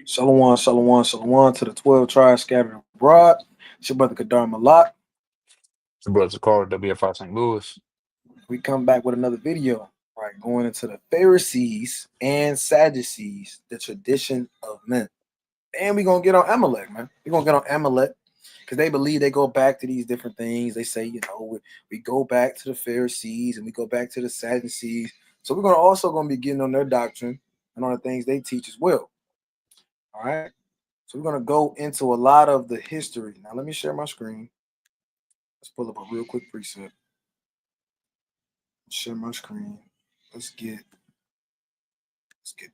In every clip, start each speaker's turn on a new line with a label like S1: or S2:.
S1: Shalom, shalom, shalom to the 12 tribes scattered abroad. It's your brother Kadar Malak.
S2: Some brothers called WFI St. Louis.
S1: We come back with another video, right? Going into the Pharisees and Sadducees, the tradition of men. And we're going to get on Amalek, man. We're going to get on Amalek because they believe they go back to these different things. They say, we go back to the Pharisees and we go back to the Sadducees. So we're going to be getting on their doctrine and on the things they teach as well. All right. So we're going to go into a lot of the history. Now, let me share my screen. Let's pull up a real quick preset. Share my screen. Let's get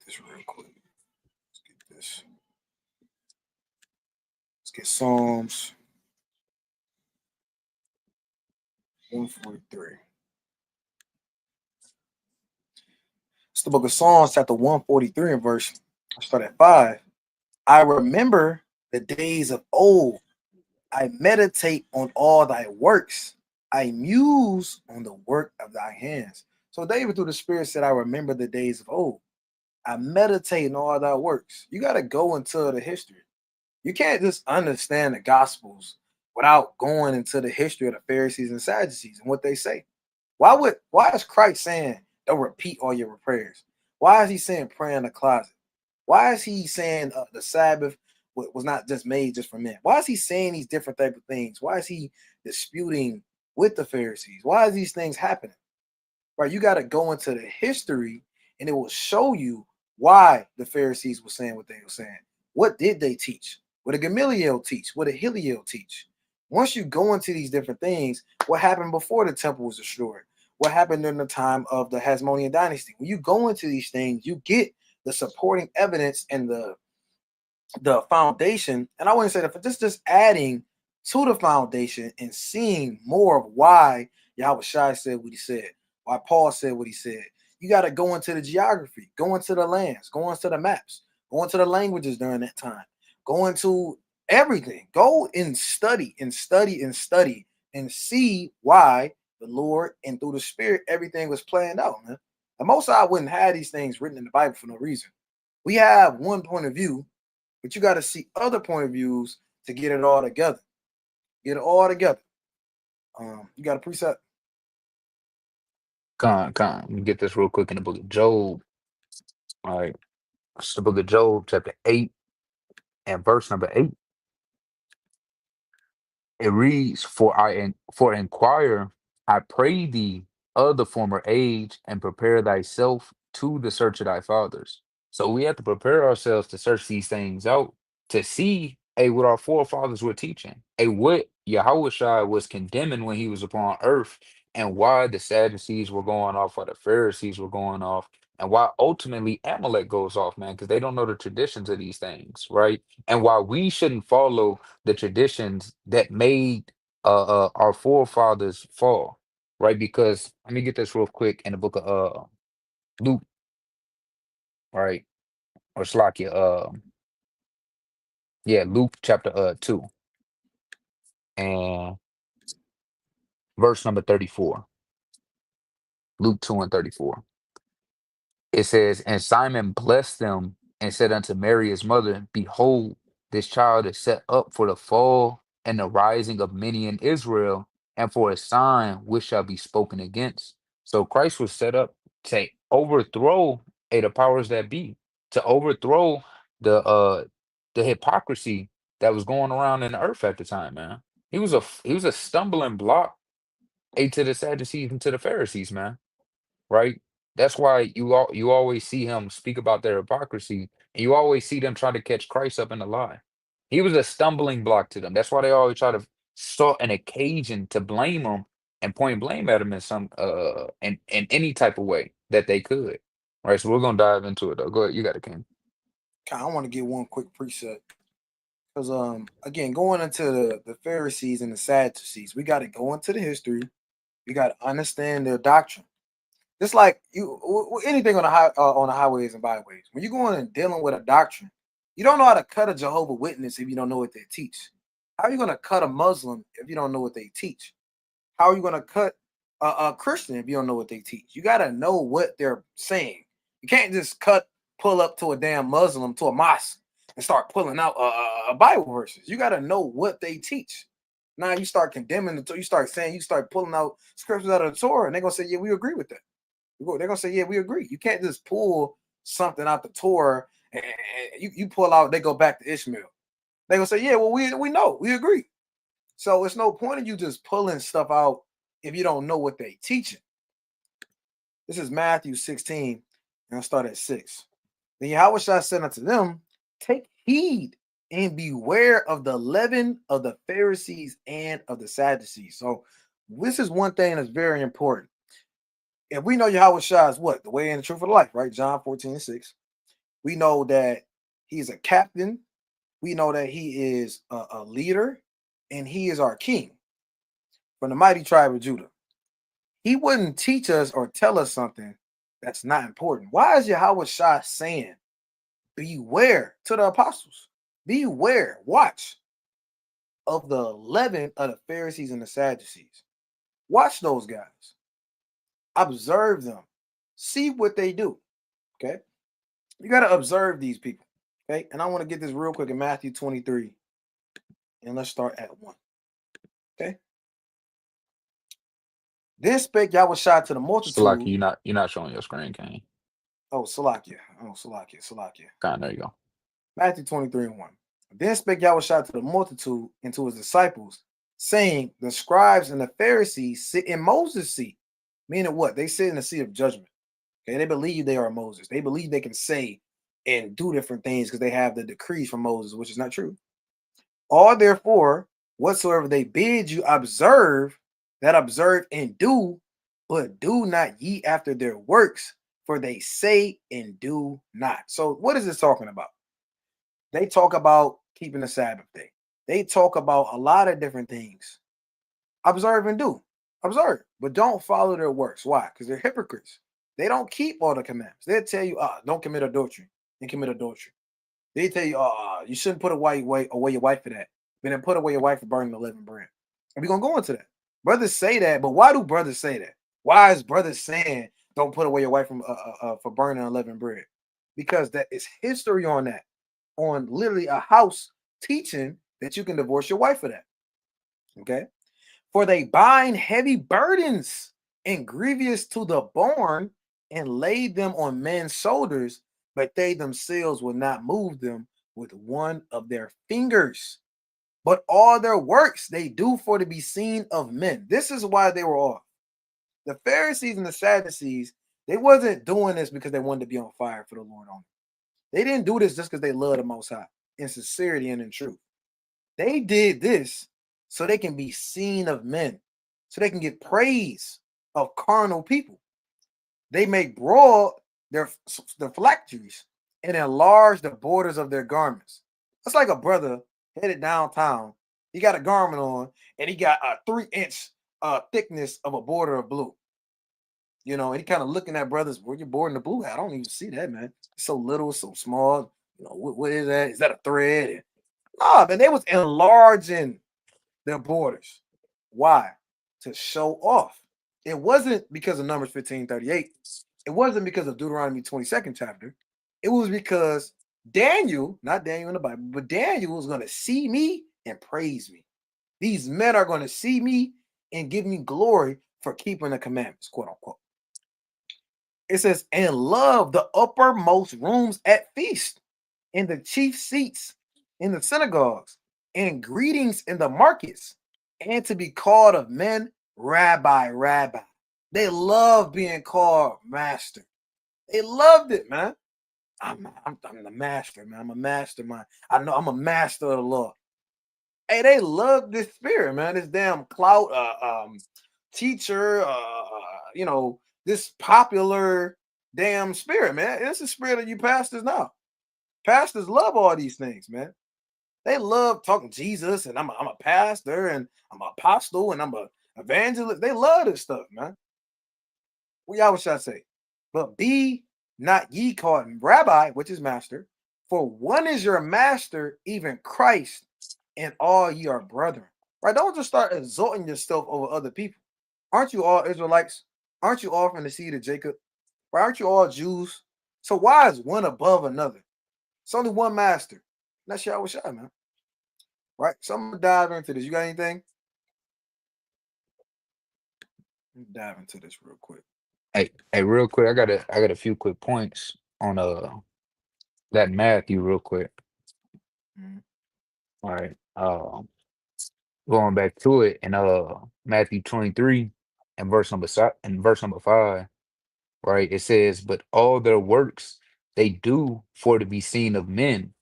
S1: this real quick. Let's get this. Let's get Psalms 143. It's the book of Psalms, chapter 143, and verse. I start at 5. I remember the days of old. I meditate on all thy works. I muse on the work of thy hands. So David, through the Spirit, said, I remember the days of old. I meditate on all thy works. You got to go into the history. You can't just understand the Gospels without going into the history of the Pharisees and Sadducees and what they say. Why is Christ saying don't repeat all your prayers? Why is he saying pray in the closet? Why is he saying the Sabbath was not just made just for men? Why is he saying these different type of things? Why is he disputing with the Pharisees? Why is these things happening? Right? You got to go into the history and it will show you why the Pharisees were saying what they were saying. What did they teach? What did Gamaliel teach? What did Hillel teach? Once you go into these different things, what happened before the temple was destroyed? What happened during the time of the Hasmonean dynasty? When you go into these things, you get the supporting evidence and the foundation. And I wouldn't say that for just adding to the foundation and seeing more of why Yahweh Shai said what he said, why Paul said what he said. You got to go into the geography, go into the lands, go into the maps, go into the languages during that time, go into everything. Go and study and study and study and see why the Lord and through the Spirit everything was planned out, man. And most I wouldn't have these things written in the Bible for no reason. We have one point of view, but you got to see other point of views to get it all together. Get it all together. You got a preset?
S2: Let me get this real quick in the book of Job. All right. It's the book of Job, chapter 8, and verse number 8. It reads, For inquire, I pray thee, of the former age, and prepare thyself to the search of thy fathers. So we have to prepare ourselves to search these things out to see what our forefathers were teaching, what Yahweh Shai was condemning when he was upon earth, and why the Sadducees were going off, why the Pharisees were going off, and why ultimately Amalek goes off, man, because they don't know the traditions of these things, right? And why we shouldn't follow the traditions that made our forefathers fall, right? Because let me get this real quick in the book of Luke, right? Or Slakia, yeah, Luke chapter 2 and verse number 34. Luke 2 and 34. It says, And Simon blessed them and said unto Mary his mother, Behold, this child is set up for the fall and the rising of many in Israel, and for a sign which shall be spoken against. So Christ was set up to overthrow the powers that be, to overthrow the hypocrisy that was going around in the earth at the time, man. He was a stumbling block to the Sadducees and to the Pharisees, man, right? That's why you always see him speak about their hypocrisy, and you always see them try to catch Christ up in a lie. He was a stumbling block to them. That's why they always try to sought an occasion to blame him and point blame at him in some in any type of way that they could. Right. So we're gonna dive into it though. Go ahead, you got it, King.
S1: Okay, I want to get one quick preset. Because again, going into the Pharisees and the Sadducees, we got to go into the history. We got to understand their doctrine. Just like anything on the highways and byways, when you're going and dealing with a doctrine, you don't know how to cut a Jehovah Witness if you don't know what they teach. How are you going to cut a Muslim if you don't know what they teach? How are you going to cut a Christian if you don't know what they teach? You got to know what they're saying. You can't just pull up to a damn Muslim, to a mosque, and start pulling out Bible verses. You got to know what they teach. Now you start condemning the Torah. You start pulling out scriptures out of the Torah, and they're gonna say, "Yeah, we agree with that." They're gonna say, "Yeah, we agree." You can't just pull something out the Torah and you pull out. They go back to Ishmael. They're gonna say, "Yeah, well, we know, we agree." So it's no point in you just pulling stuff out if you don't know what they teaching. This is Matthew 16, and I'll start at 6. Then Yahweh said unto them, take heed and beware of the leaven of the Pharisees and of the Sadducees. So this is one thing that's very important. If we know Yahweh Shah is what? The way and the truth of life, right? John 14:6. We know that he's a captain. We know that he is a leader, and he is our king from the mighty tribe of Judah. He wouldn't teach us or tell us something that's not important. Why is Yahweh Shah saying, beware to the apostles? Beware, watch of the leaven of the Pharisees and the Sadducees. Watch those guys. Observe them. See what they do. Okay. You got to observe these people. Okay. And I want to get this real quick in Matthew 23. And let's start at 1. Okay. Then spake Yahweh Shah to the multitude.
S2: Salaki, you're not showing your screen, Kane.
S1: Oh, Salakia. Salakia.
S2: God, there you go.
S1: Matthew 23:1. Then spake Yahweh Shah to the multitude and to his disciples, saying, the scribes and the Pharisees sit in Moses' seat. Meaning what? They sit in the seat of judgment. Okay, they believe they are Moses. They believe they can say and do different things because they have the decrees from Moses, which is not true. All therefore, whatsoever they bid you observe, that observe and do, but do not ye after their works, for they say and do not. So what is this talking about? They talk about keeping the Sabbath day. They talk about a lot of different things. Observe and do. Observe, but don't follow their works. Why? Because they're hypocrites. They don't keep all the commandments. They'll tell you, don't commit adultery and commit adultery. They tell you, you shouldn't put away your wife for that. But then put away your wife for burning the living bread. And we're going to go into that. Brothers say that, but why do brothers say that? Why is brothers saying don't put away your wife from for burning unleavened bread? Because that is history on that. On literally a house teaching that you can divorce your wife for that. Okay? For they bind heavy burdens and grievous to the born and lay them on men's shoulders, but they themselves will not move them with one of their fingers. But all their works they do for to be seen of men. This is why they were off. The Pharisees and the Sadducees, they wasn't doing this because they wanted to be on fire for the Lord only. They didn't do this just because they love the Most High in sincerity and in truth. They did this so they can be seen of men, so they can get praise of carnal people. They make broad their phylacteries and enlarge the borders of their garments. It's like a brother headed downtown. He got a garment on and he got a 3-inch thickness of a border of blue. You know, and he kind of looking at brothers, where you born in the blue hat? I don't even see that, man. It's so little, so small. You know, what is that? Is that a thread? And, man, they was enlarging their borders. Why? To show off. It wasn't because of Numbers 15:38. It wasn't because of Deuteronomy 22nd chapter. It was because Daniel, not Daniel in the Bible, but Daniel was going to see me and praise me. These men are going to see me and give me glory for keeping the commandments, quote unquote. It says, and love the uppermost rooms at feast, in the chief seats in the synagogues, and greetings in the markets, and to be called of men, rabbi, rabbi. They love being called master. They loved it, man. I'm the master, man. I'm a mastermind. I know I'm a master of the law. Hey, they love this spirit, man. This damn clout teacher, you know, this popular damn spirit, man. It's the spirit of you pastors now. Pastors love all these things, man. They love talking Jesus, and I'm a pastor, and I'm an apostle, and I'm an evangelist. They love this stuff, man. What y'all should I say? But be not ye called rabbi, which is master, for one is your master, even Christ, and all ye are brethren. Right? Don't just start exalting yourself over other people. Aren't you all Israelites? Aren't you all from the seed of Jacob? Right? Aren't you all Jews? So why is one above another? It's only one master. That's y'all was man. Right? So I'm gonna dive into this. You got anything? Let me dive into this real quick.
S2: Hey, real quick, I got a few quick points on that Matthew real quick.
S1: Mhm.
S2: All right. Going back to it in Matthew 23 and verse number 5, right? It says, "But all their works they do for to be seen of men."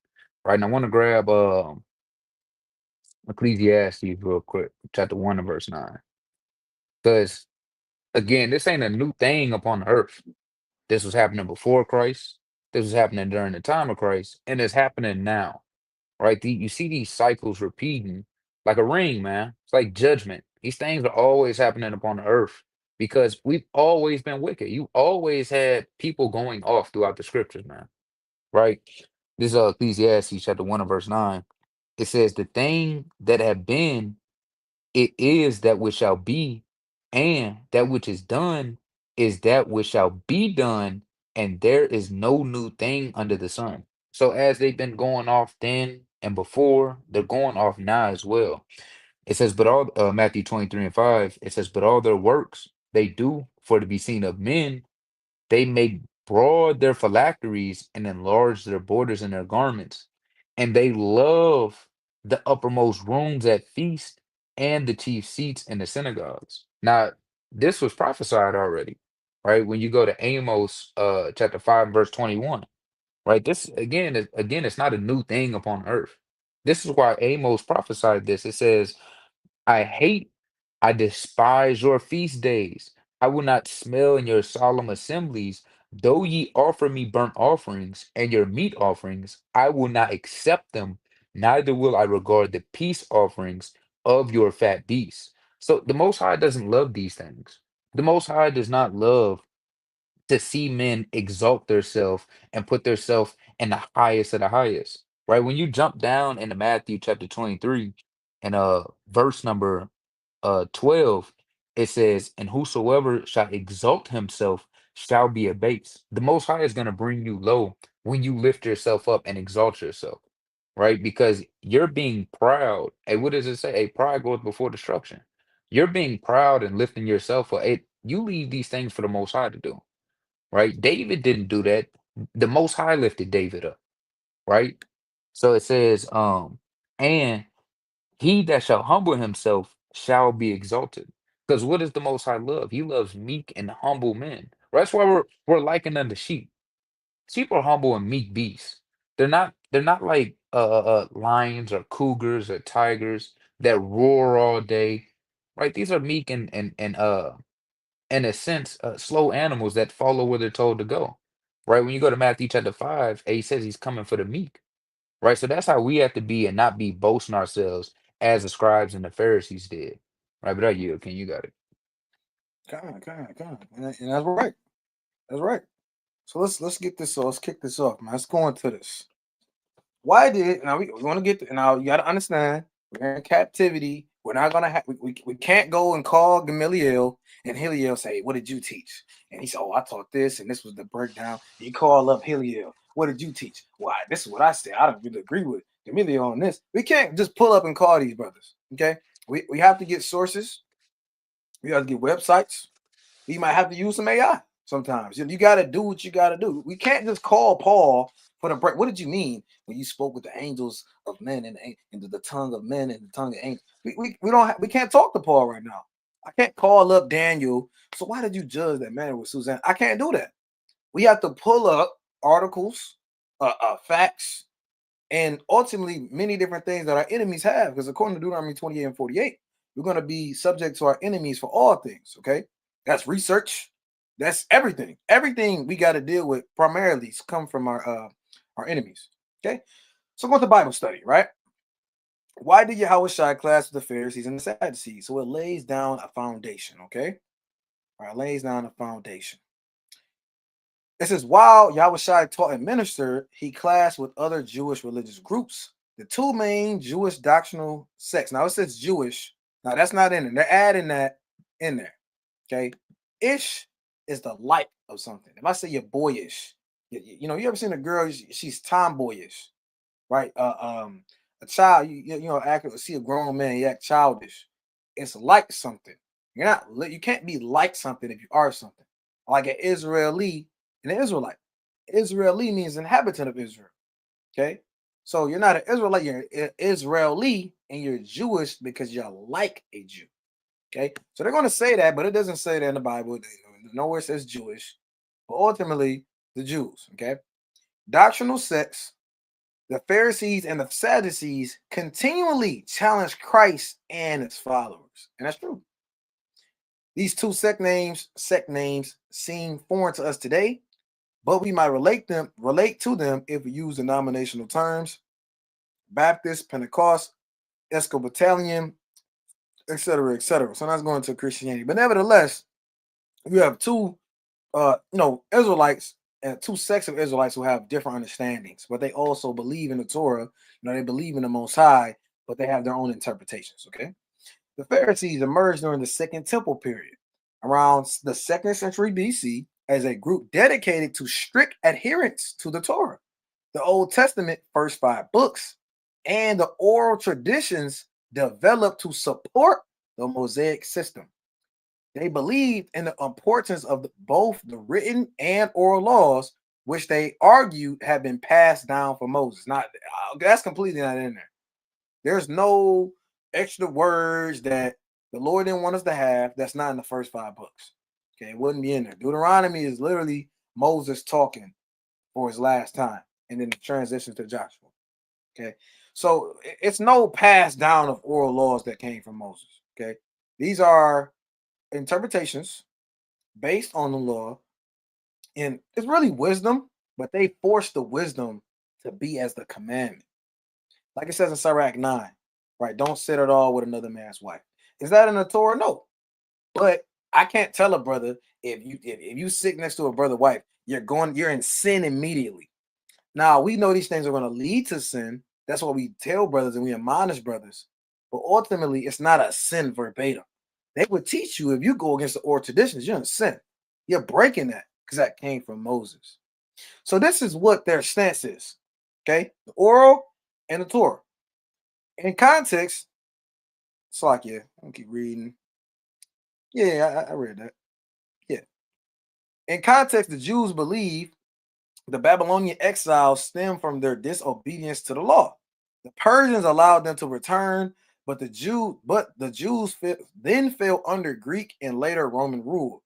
S2: Right. And I want to grab Ecclesiastes real quick, chapter 1 and verse 9. Because again, this ain't a new thing upon the earth. This was happening before Christ. This was happening during the time of Christ, and it's happening now. Right? You see these cycles repeating like a ring, man. It's like judgment. These things are always happening upon the earth because we've always been wicked. You always had people going off throughout the scriptures, man. Right? This is Ecclesiastes chapter 1 and verse 9. It says, "The thing that have been, it is that which shall be, and that which is done is that which shall be done, and there is no new thing under the sun." So as they've been going off then and before, they're going off now as well. It says, but all Matthew 23 and 5, it says, "But all their works they do for to be seen of men, they make broad their phylacteries and enlarge their borders in their garments, and they love the uppermost rooms at feast and the chief seats in the synagogues." Now, this was prophesied already, right? When you go to Amos chapter 5, verse 21, right? This again, it's not a new thing upon earth. This is why Amos prophesied this. It says, "I hate, I despise your feast days. I will not smell in your solemn assemblies. Though ye offer me burnt offerings and your meat offerings, I will not accept them, neither will I regard the peace offerings of your fat beasts." So the Most High doesn't love these things. The Most High does not love to see men exalt themselves and put themselves in the highest of the highest. Right? When you jump down into Matthew chapter 23 and verse number 12, it says, "And whosoever shall exalt himself shall be abased." The Most High is going to bring you low when you lift yourself up and exalt yourself, right? Because you're being proud. Hey, what does it say? A pride goes before destruction. You're being proud and lifting yourself up. Hey, you leave these things for the Most High to do, right? David didn't do that. The Most High lifted David up, right? So it says, and he that shall humble himself shall be exalted. Because what does the Most High love? He loves meek and humble men. Right? That's why we're likened unto sheep. Sheep are humble and meek beasts. They're not like lions or cougars or tigers that roar all day. Right? These are meek and in a sense slow animals that follow where they're told to go. Right? When you go to Matthew chapter 5, he says he's coming for the meek. Right? So that's how we have to be and not be boasting ourselves as the scribes and the Pharisees did. Right? But I yield. Can you got it?
S1: Kind. And that's right. That's right. So let's get this. So let's kick this off, man. Let's go into this. Why did now we want to get now? You got to understand we're in captivity. We're not gonna have we can't go and call Gamaliel and Hillel say, "What did you teach?" And he said, "Oh, I taught this, and this was the breakdown." You call up Hillel, "What did you teach?" "Why, this is what I said. I don't really agree with Gamaliel on this." We can't just pull up and call these brothers. Okay, we have to get sources. We have to get websites. We might have to use some AI sometimes. You got to do what you got to do. We can't just call Paul for the break. What did you mean when you spoke with the angels of men and the tongue of men and the tongue of angels? We don't we can't talk to Paul right now. I can't call up Daniel. So why did you judge that man with Suzanne? I can't do that. We have to pull up articles, facts, and ultimately many different things that our enemies have. Because according to Deuteronomy 28 and 48, we're going to be subject to our enemies for all things. Okay, that's research. That's everything. Everything we got to deal with primarily come from our enemies. Okay, so go to Bible study, right? Why did Yahweh Shai class with the Pharisees and the Sadducees? So it lays down a foundation. Okay, all right, lays down a foundation. It says, while Yahushua taught and ministered, he clashed with other Jewish religious groups. The two main Jewish doctrinal sects. Now it says Jewish. Now that's not in there. They're adding that in there. Okay. Ish is the like of something. If I say you're boyish, you know, you ever seen a girl, she's tomboyish, right? A child, see a grown man, you act childish. It's like something. You can't be like something if you are something. Like an Israeli, an Israelite. Israeli means inhabitant of Israel. Okay, so you're not an Israelite, you're an Israeli, and you're Jewish because you're like a Jew. Okay, so they're going to say that, but it doesn't say that in the Bible. Nowhere says Jewish, but ultimately the Jews. Okay, doctrinal sects, the Pharisees and the Sadducees continually challenge Christ and his followers, and that's true. These two sect names seem foreign to us today, but we might relate to them if we use denominational terms: Baptist, Pentecost, Episcopalian, etc., etc. So that's going to Christianity, but nevertheless, you have two, Israelites and two sects of Israelites who have different understandings, but they also believe in the Torah. They believe in the Most High, but they have their own interpretations. Okay, the Pharisees emerged during the Second Temple period, around the 2nd century BC, as a group dedicated to strict adherence to the Torah, the Old Testament first 5 books, and the oral traditions developed to support the Mosaic system. They believed in the importance of both the written and oral laws, which they argued had been passed down from Moses. Not That's completely not in there. There's no extra words that the Lord didn't want us to have. That's not in the first 5 books. Okay, it wouldn't be in there. Deuteronomy is literally Moses talking for his last time, and then the transition to Joshua. Okay, so it's no pass down of oral laws that came from Moses. Okay, these are interpretations based on the law, and it's really wisdom, but they force the wisdom to be as the commandment. Like it says in Sirach 9, right? Don't sit at all with another man's wife. Is that in the Torah? No. But I can't tell a brother, if you sit next to a brother wife, you're in sin immediately. Now we know these things are going to lead to sin. That's what we tell brothers and we admonish brothers. But ultimately, it's not a sin verbatim. They would teach you, if you go against the oral traditions, you're in sin. You're breaking that because that came from Moses. So this is what their stance is. Okay, the oral and the Torah. In context, it's like, yeah, I'm gonna keep reading. Yeah, I read that. Yeah. In context, the Jews believe the Babylonian exiles stem from their disobedience to the law. The Persians allowed them to return, but the Jews then fell under Greek and later Roman rule.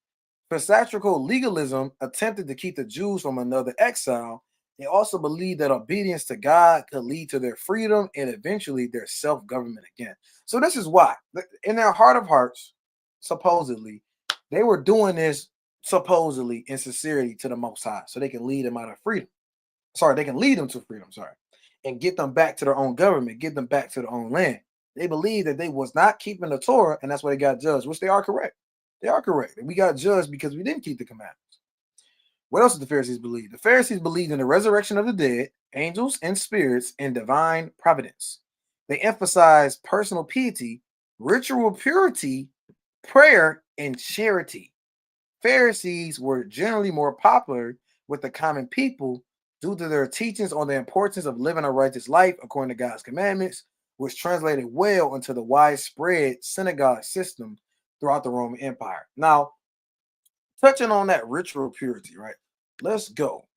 S1: Patriarchal legalism attempted to keep the Jews from another exile. They also believed that obedience to God could lead to their freedom and eventually their self-government again. So this is why, in their heart of hearts, supposedly, they were doing this supposedly in sincerity to the Most High, so they can lead them out of freedom. Sorry, they can lead them to freedom. Sorry, and get them back to their own government, get them back to their own land. They believe that they was not keeping the Torah, and that's why they got judged, which they are correct. They are correct. We got judged because we didn't keep the commandments. What else did the Pharisees believe? The Pharisees believed in the resurrection of the dead, angels and spirits, and divine providence. They emphasized personal piety, ritual purity, prayer, and charity. Pharisees were generally more popular with the common people due to their teachings on the importance of living a righteous life according to God's commandments, which translated well into the widespread synagogue system throughout the Roman Empire. Now, touching on that ritual purity, right? Let's go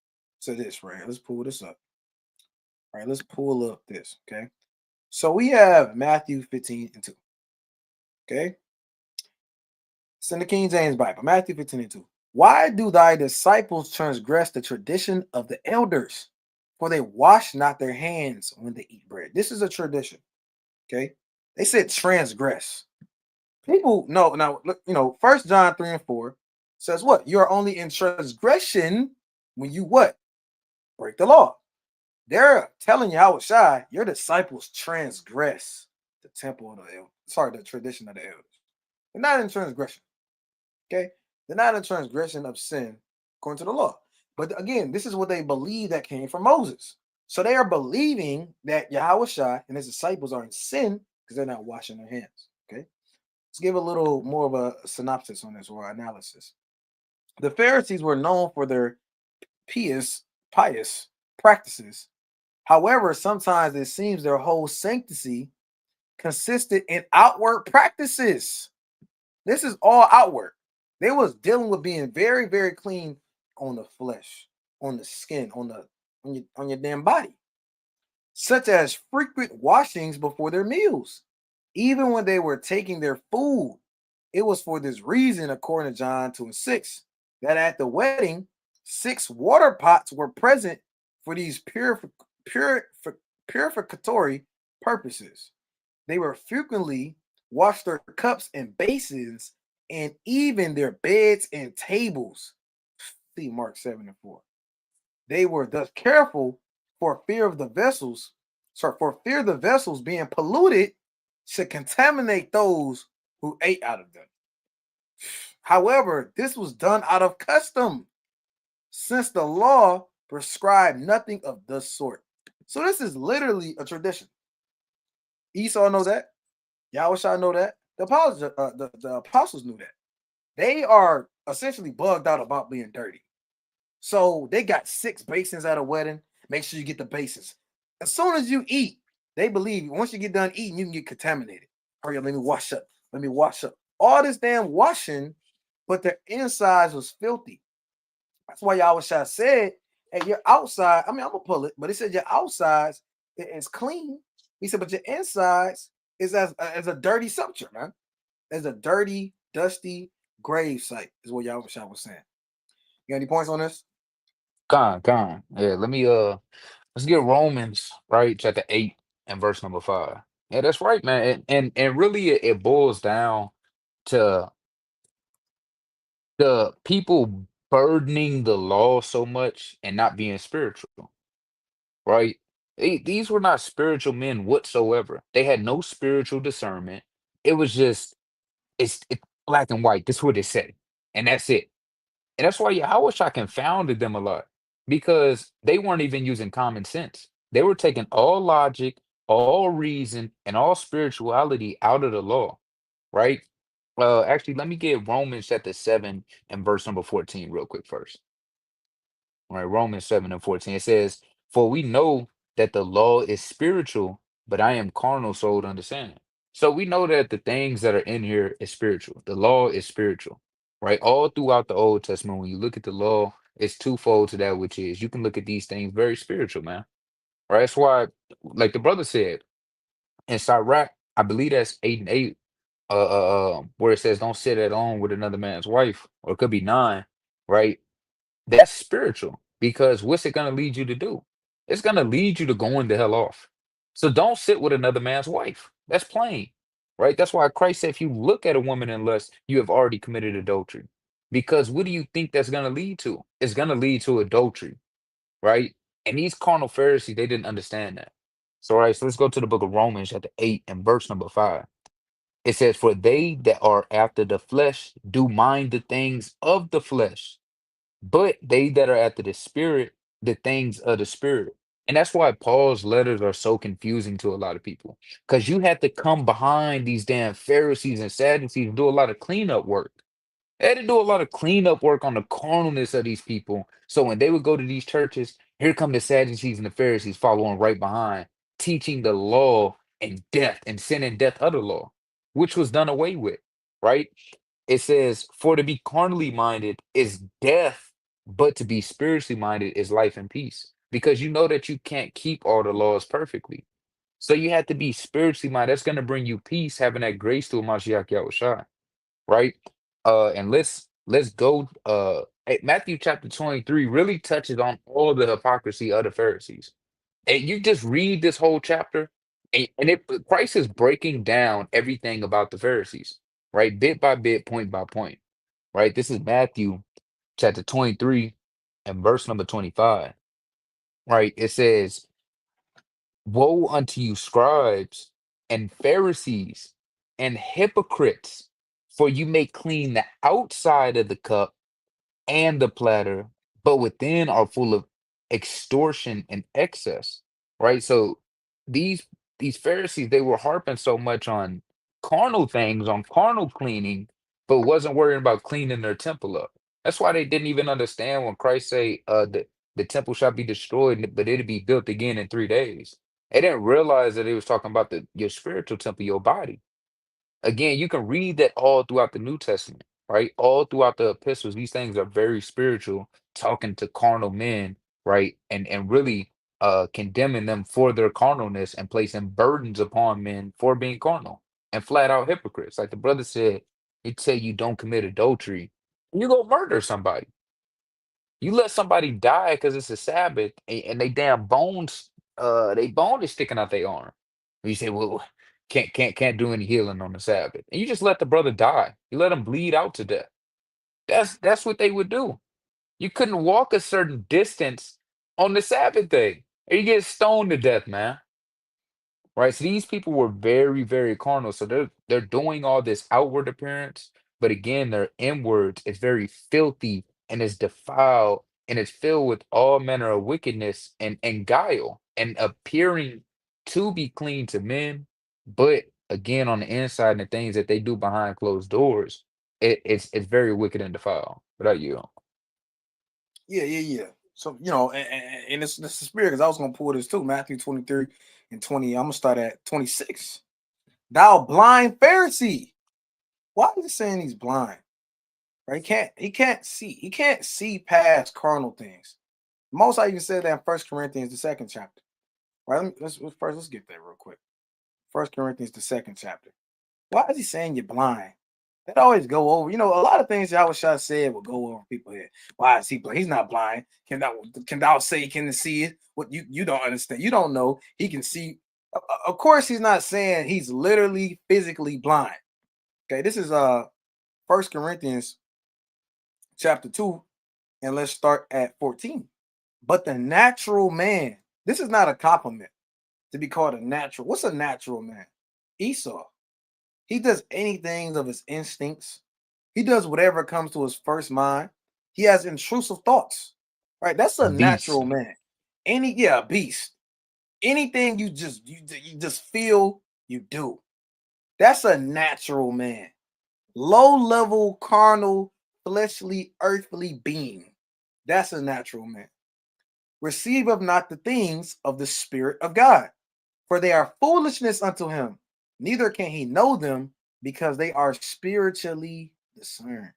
S1: to this, right? Let's pull this up. All right, let's pull up this, okay? So we have Matthew 15 and 2, okay? It's in the King James Bible, Matthew 15 and 2. Why do thy disciples transgress the tradition of the elders? For they wash not their hands when they eat bread. This is a tradition, okay? They said transgress. People know now, look, 1 John 3 and 4 says what? You are only in transgression when you what? Break the law. They're telling you how it's shy, your disciples transgress the temple of the the tradition of the elders. They're not in transgression. Okay, they're not in transgression of sin according to the law. But again, this is what they believe that came from Moses. So they are believing that Yahweh Shai and his disciples are in sin because they're not washing their hands. Okay, let's give a little more of a synopsis on this or analysis. The Pharisees were known for their pious practices. However, sometimes it seems their whole sanctity consisted in outward practices. This is all outward. They was dealing with being very, very clean on the flesh, on the skin, on your damn body, such as frequent washings before their meals. Even when they were taking their food, it was for this reason, according to John 2 and 6, that at the wedding, 6 water pots were present for these purificatory purposes. They were frequently washed their cups and basins and even their beds and tables. See Mark 7 and 4. They were thus careful for fear of the vessels, for fear the vessels being polluted should contaminate those who ate out of them. However, this was done out of custom, since the law prescribed nothing of the sort. So this is literally a tradition. Esau know that. Yahushua know that. The apostles knew that. They are essentially bugged out about being dirty. So they got 6 basins at a wedding. Make sure you get the basins. As soon as you eat, they believe once you get done eating, you can get contaminated. Hurry up, let me wash up. Let me wash up. All this damn washing, but their insides was filthy. That's why Yahushua said, hey, your outside, I mean, I'm gonna pull it, but he said your outsides is clean. He said, but your insides is as a dirty sepulcher, man. As a dirty, dusty grave site, is what Yahushua was saying. You got any points on this?
S2: Con. Yeah, let's get Romans, right, chapter 8 and verse number 5. Yeah, that's right, man. And really it boils down to the people burdening the law so much and not being spiritual, right? These were not spiritual men whatsoever. They had no spiritual discernment. It was just it's black and white. This is what it said, and that's it. And that's why Yahushua confounded them a lot because they weren't even using common sense. They were taking all logic, all reason, and all spirituality out of the law, right? Actually, let me get Romans chapter 7 and verse number 14 real quick first. All right, Romans 7 and 14. It says, "For we know that the law is spiritual, but I am carnal, sold understanding." So we know that the things that are in here is spiritual. The law is spiritual, right? All throughout the Old Testament, when you look at the law, it's twofold to that, which is you can look at these things very spiritual, man. Right? That's why, like the brother said, in Sirach, I believe that's 8 and 8, where it says, "Don't sit at home with another man's wife," or it could be 9, right? That's spiritual because what's it going to lead you to do? It's going to lead you to going the hell off. So don't sit with another man's wife. That's plain, right? That's why Christ said, if you look at a woman in lust, you have already committed adultery. Because what do you think that's going to lead to? It's going to lead to adultery, right? And these carnal Pharisees, they didn't understand that. So, all right, so let's go to the book of Romans, chapter 8, and verse number 5. It says, "For they that are after the flesh do mind the things of the flesh, but they that are after the spirit, the things of the spirit." And that's why Paul's letters are so confusing to a lot of people. Because you had to come behind these damn Pharisees and Sadducees and do a lot of cleanup work. They had to do a lot of cleanup work on the carnalness of these people. So when they would go to these churches, here come the Sadducees and the Pharisees following right behind, teaching the law and death and sin and death of the law, which was done away with, right? It says, "For to be carnally minded is death, but to be spiritually minded is life and peace." Because you know that you can't keep all the laws perfectly. So you have to be spiritually minded. That's going to bring you peace, having that grace through Mashiach Yahushua, right? And let's go. Matthew chapter 23 really touches on all the hypocrisy of the Pharisees. And you just read this whole chapter, and Christ is breaking down everything about the Pharisees, right? Bit by bit, point by point, right? This is Matthew chapter 23 and verse number 25, right? It says, "Woe unto you, scribes and Pharisees and hypocrites, for you make clean the outside of the cup and the platter, but within are full of extortion and excess." Right? So these these Pharisees, they were harping so much on carnal things, on carnal cleaning, but wasn't worrying about cleaning their temple up. That's why they didn't even understand when Christ say, The temple shall be destroyed, but it'll be built again in 3 days. They didn't realize that it was talking about your spiritual temple, your body. Again, you can read that all throughout the New Testament, right? All throughout the epistles, these things are very spiritual, talking to carnal men, right? And really condemning them for their carnalness and placing burdens upon men for being carnal and flat out hypocrites. Like the brother said, they tell you don't commit adultery, you go murder somebody. You let somebody die because it's a Sabbath and they damn bones, they bone is sticking out their arm. You say, well, can't do any healing on the Sabbath. And you just let the brother die. You let him bleed out to death. That's what they would do. You couldn't walk a certain distance on the Sabbath day. Or you get stoned to death, man. Right? So these people were very, very carnal. So they're doing all this outward appearance, but again, their inwards is very filthy and is defiled and it's filled with all manner of wickedness and guile and appearing to be clean to men, but again, on the inside and the things that they do behind closed doors, it's very wicked and defiled. Without you.
S1: Yeah. So and it's the spirit because I was gonna pull this too. Matthew 23 and 20. I'm gonna start at 26. Thou blind Pharisee. Why is it saying he's blind? Right? He can't see past carnal things. Most I even said that in First Corinthians, the second chapter. Right? Let's get there real quick. First Corinthians, the second chapter. Why is he saying you're blind? That always go over. A lot of things Yahweh said will go over people's head. Why is he blind? He's not blind. Can thou say he can see it? What you don't understand. You don't know. He can see. Of course, he's not saying he's literally physically blind. Okay, this is First Corinthians chapter 2, and let's start at 14. But the natural man, this is not a compliment to be called a natural. What's a natural man? Esau. He does anything of his instincts. He does whatever comes to his first mind. He has intrusive thoughts. Right? That's a
S2: Beast.
S1: natural man. Beast. Anything you just feel, you do. That's a natural man. Low level, carnal, fleshly, earthly being. That's a natural man. Receive of not the things of the Spirit of God, for they are foolishness unto him. Neither can he know them because they are spiritually discerned.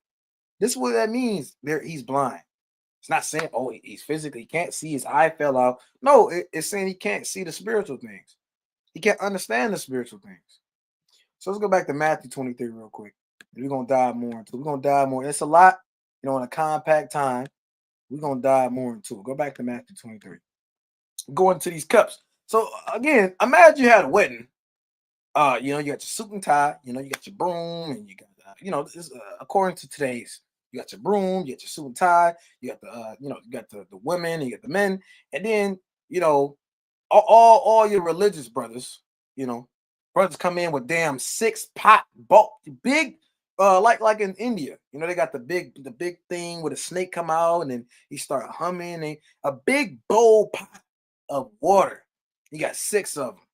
S1: This is what that means. He's blind. It's not saying, oh, he's physically can't see, his eye fell out. No, it's saying he can't see the spiritual things. He can't understand the spiritual things. So let's go back to Matthew 23 real quick. We're gonna dive more into it. We're gonna dive more. It's a lot, in a compact time. We're gonna dive more into it. Go back to Matthew 23. Go into these cups. So again, imagine you had a wedding. You got your suit and tie. You got your broom, and you got this, according to today's, you got your broom, you got your suit and tie. You got you got the women, and you got the men, and then all your religious brothers, you know, brothers come in with damn 6-pot bulk, big, like in India, they got the big thing with a snake come out and then he start humming a big bowl pot of water. You got 6 of them,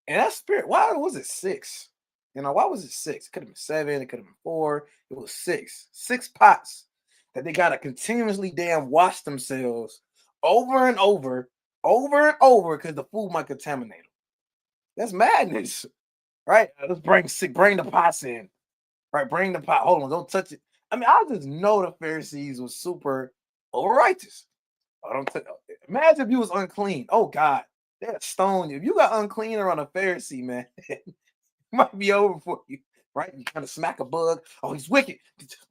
S1: and that spirit. Why was it 6? Why was it 6? It could have been 7. It could have been 4. It was 6. 6 pots that they gotta continuously damn wash themselves over and over and over because the food might contaminate them. That's madness, right? Let's bring the pots in, right? Bring the pot. Hold on, don't touch it. I mean, I just know the Pharisees was super over righteous. Imagine if you was unclean. Oh God, they'd stone you. If you got unclean around a Pharisee, man, it might be over for you, right? You kind of smack a bug. Oh, he's wicked.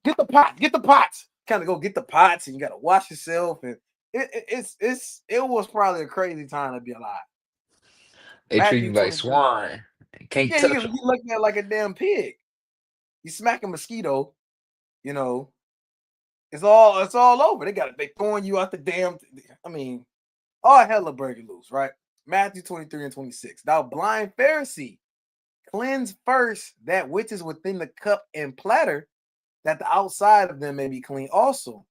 S1: Get the pot. Get the pots. Kind of go get the pots, and you got to wash yourself. And it was probably a crazy time to be alive.
S2: They treat
S1: Matthew
S2: you like
S1: 23.
S2: swine. Can't
S1: Yeah, you
S2: touch
S1: can
S2: them.
S1: be looking at like a damn pig. You smack a mosquito, you know, it's all over. They throwing you out the damn. I mean, all hella burger loose, right? Matthew 23 and 26. Thou blind Pharisee, cleanse first that which is within the cup and platter, that the outside of them may be clean also.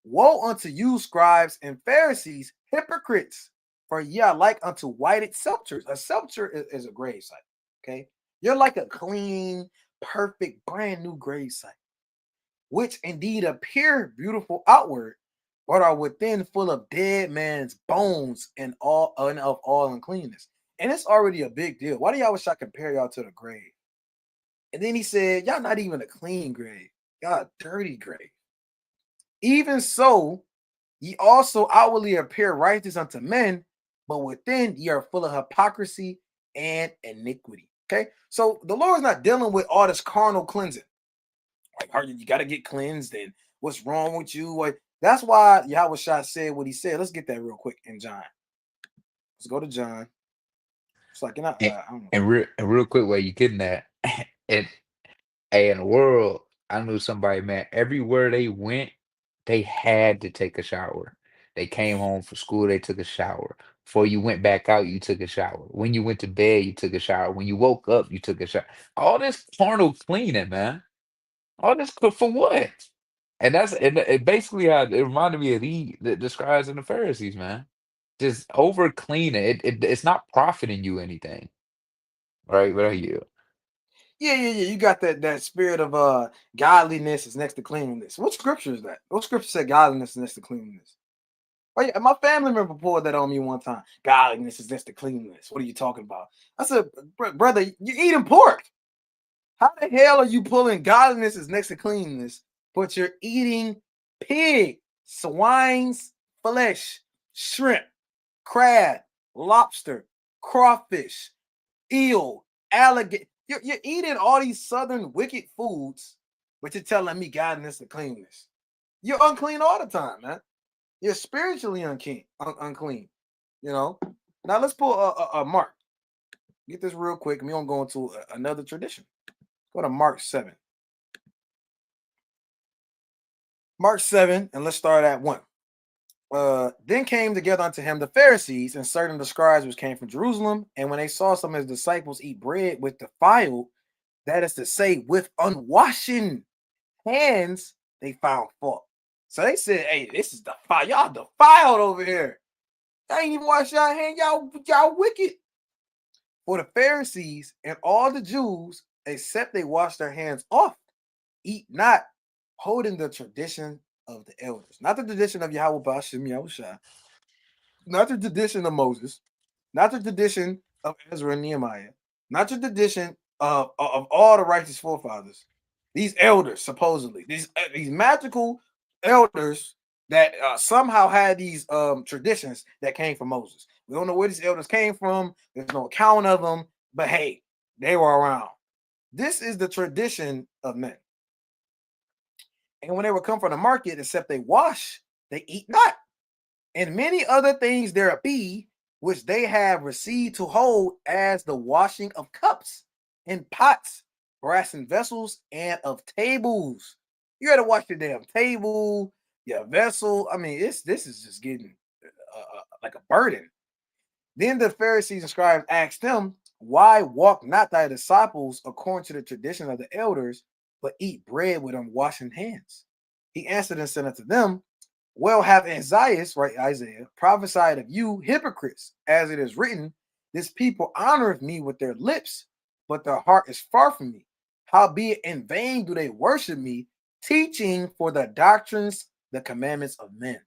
S1: Woe unto you, scribes and Pharisees, hypocrites! For ye are like unto whited sepulchres. A sepulchre is a grave site. Okay, you're like a clean, perfect, brand new grave site, which indeed appear beautiful outward, but are within full of dead man's bones and all and of all uncleanness. And it's already a big deal. Why do y'all wish I compare y'all to the grave? And then he said, y'all not even a clean grave. Y'all a dirty grave. Even so, ye also outwardly appear righteous unto men, but within ye are full of hypocrisy and iniquity. Okay, so the Lord's not dealing with all this carnal cleansing. Like, you got to get cleansed, and what's wrong with you? Like, that's why Yahweh Shah said what he said. Let's get that real quick in John. Let's go to John. It's like,
S2: And,
S1: I don't know.
S2: and real quick, while you getting that, and hey, in the world, I knew somebody, man, everywhere they went, they had to take a shower. They came home from school, they took a shower. Before you went back out, you took a shower. When you went to bed, you took a shower. When you woke up, you took a shower. All this carnal cleaning, man. All this for what? And that's it basically how it reminded me of the scribes and the Pharisees, man. Just over cleaning. It's not profiting you anything. Right? What are you?
S1: Yeah. You got that spirit of godliness is next to cleanliness. What scripture is that? What scripture said godliness is next to cleanliness? Oh yeah, my family member pulled that on me one time. Godliness is next to cleanliness. What are you talking about? I said, brother, you eating pork. How the hell are you pulling godliness is next to cleanliness, but you're eating pig, swine's flesh, shrimp, crab, lobster, crawfish, eel, alligator? You're eating all these southern wicked foods, but you're telling me godliness and cleanliness. You're unclean all the time, man. You're spiritually unclean. You know. Now let's pull a Mark. Get this real quick, and we're gonna go into another tradition. Go to Mark 7. Mark 7, and let's start at 1. Then came together unto him the Pharisees and certain of the scribes which came from Jerusalem. And when they saw some of his disciples eat bread with defiled, that is to say, with unwashing hands, they found fault. So they said, hey, this is defiled. Y'all defiled over here. Y'all ain't even wash your hands. Y'all wicked. For the Pharisees and all the Jews, except they wash their hands off, eat not, holding the tradition of the elders. Not the tradition of Yahweh Bashim Yahushua, not the tradition of Moses, not the tradition of Ezra and Nehemiah, not the tradition of all the righteous forefathers. These elders, supposedly, these magical elders that somehow had these traditions that came from Moses. We don't know where these elders came from. There's no account of them, but hey, they were around. This is the tradition of men. And when they would come from the market, except they wash, they eat not. And many other things there be, which they have received to hold as the washing of cups and pots, brassen vessels, and of tables. You got to wash your damn table, your vessel. I mean, this is just getting like a burden. Then the Pharisees and scribes asked them, why walk not thy disciples according to the tradition of the elders, but eat bread with unwashed hands? He answered and said unto them, well, have Isaiah prophesied of you hypocrites, as it is written, this people honoreth me with their lips, but their heart is far from me. Howbeit in vain do they worship me, teaching for the doctrines, the commandments of men.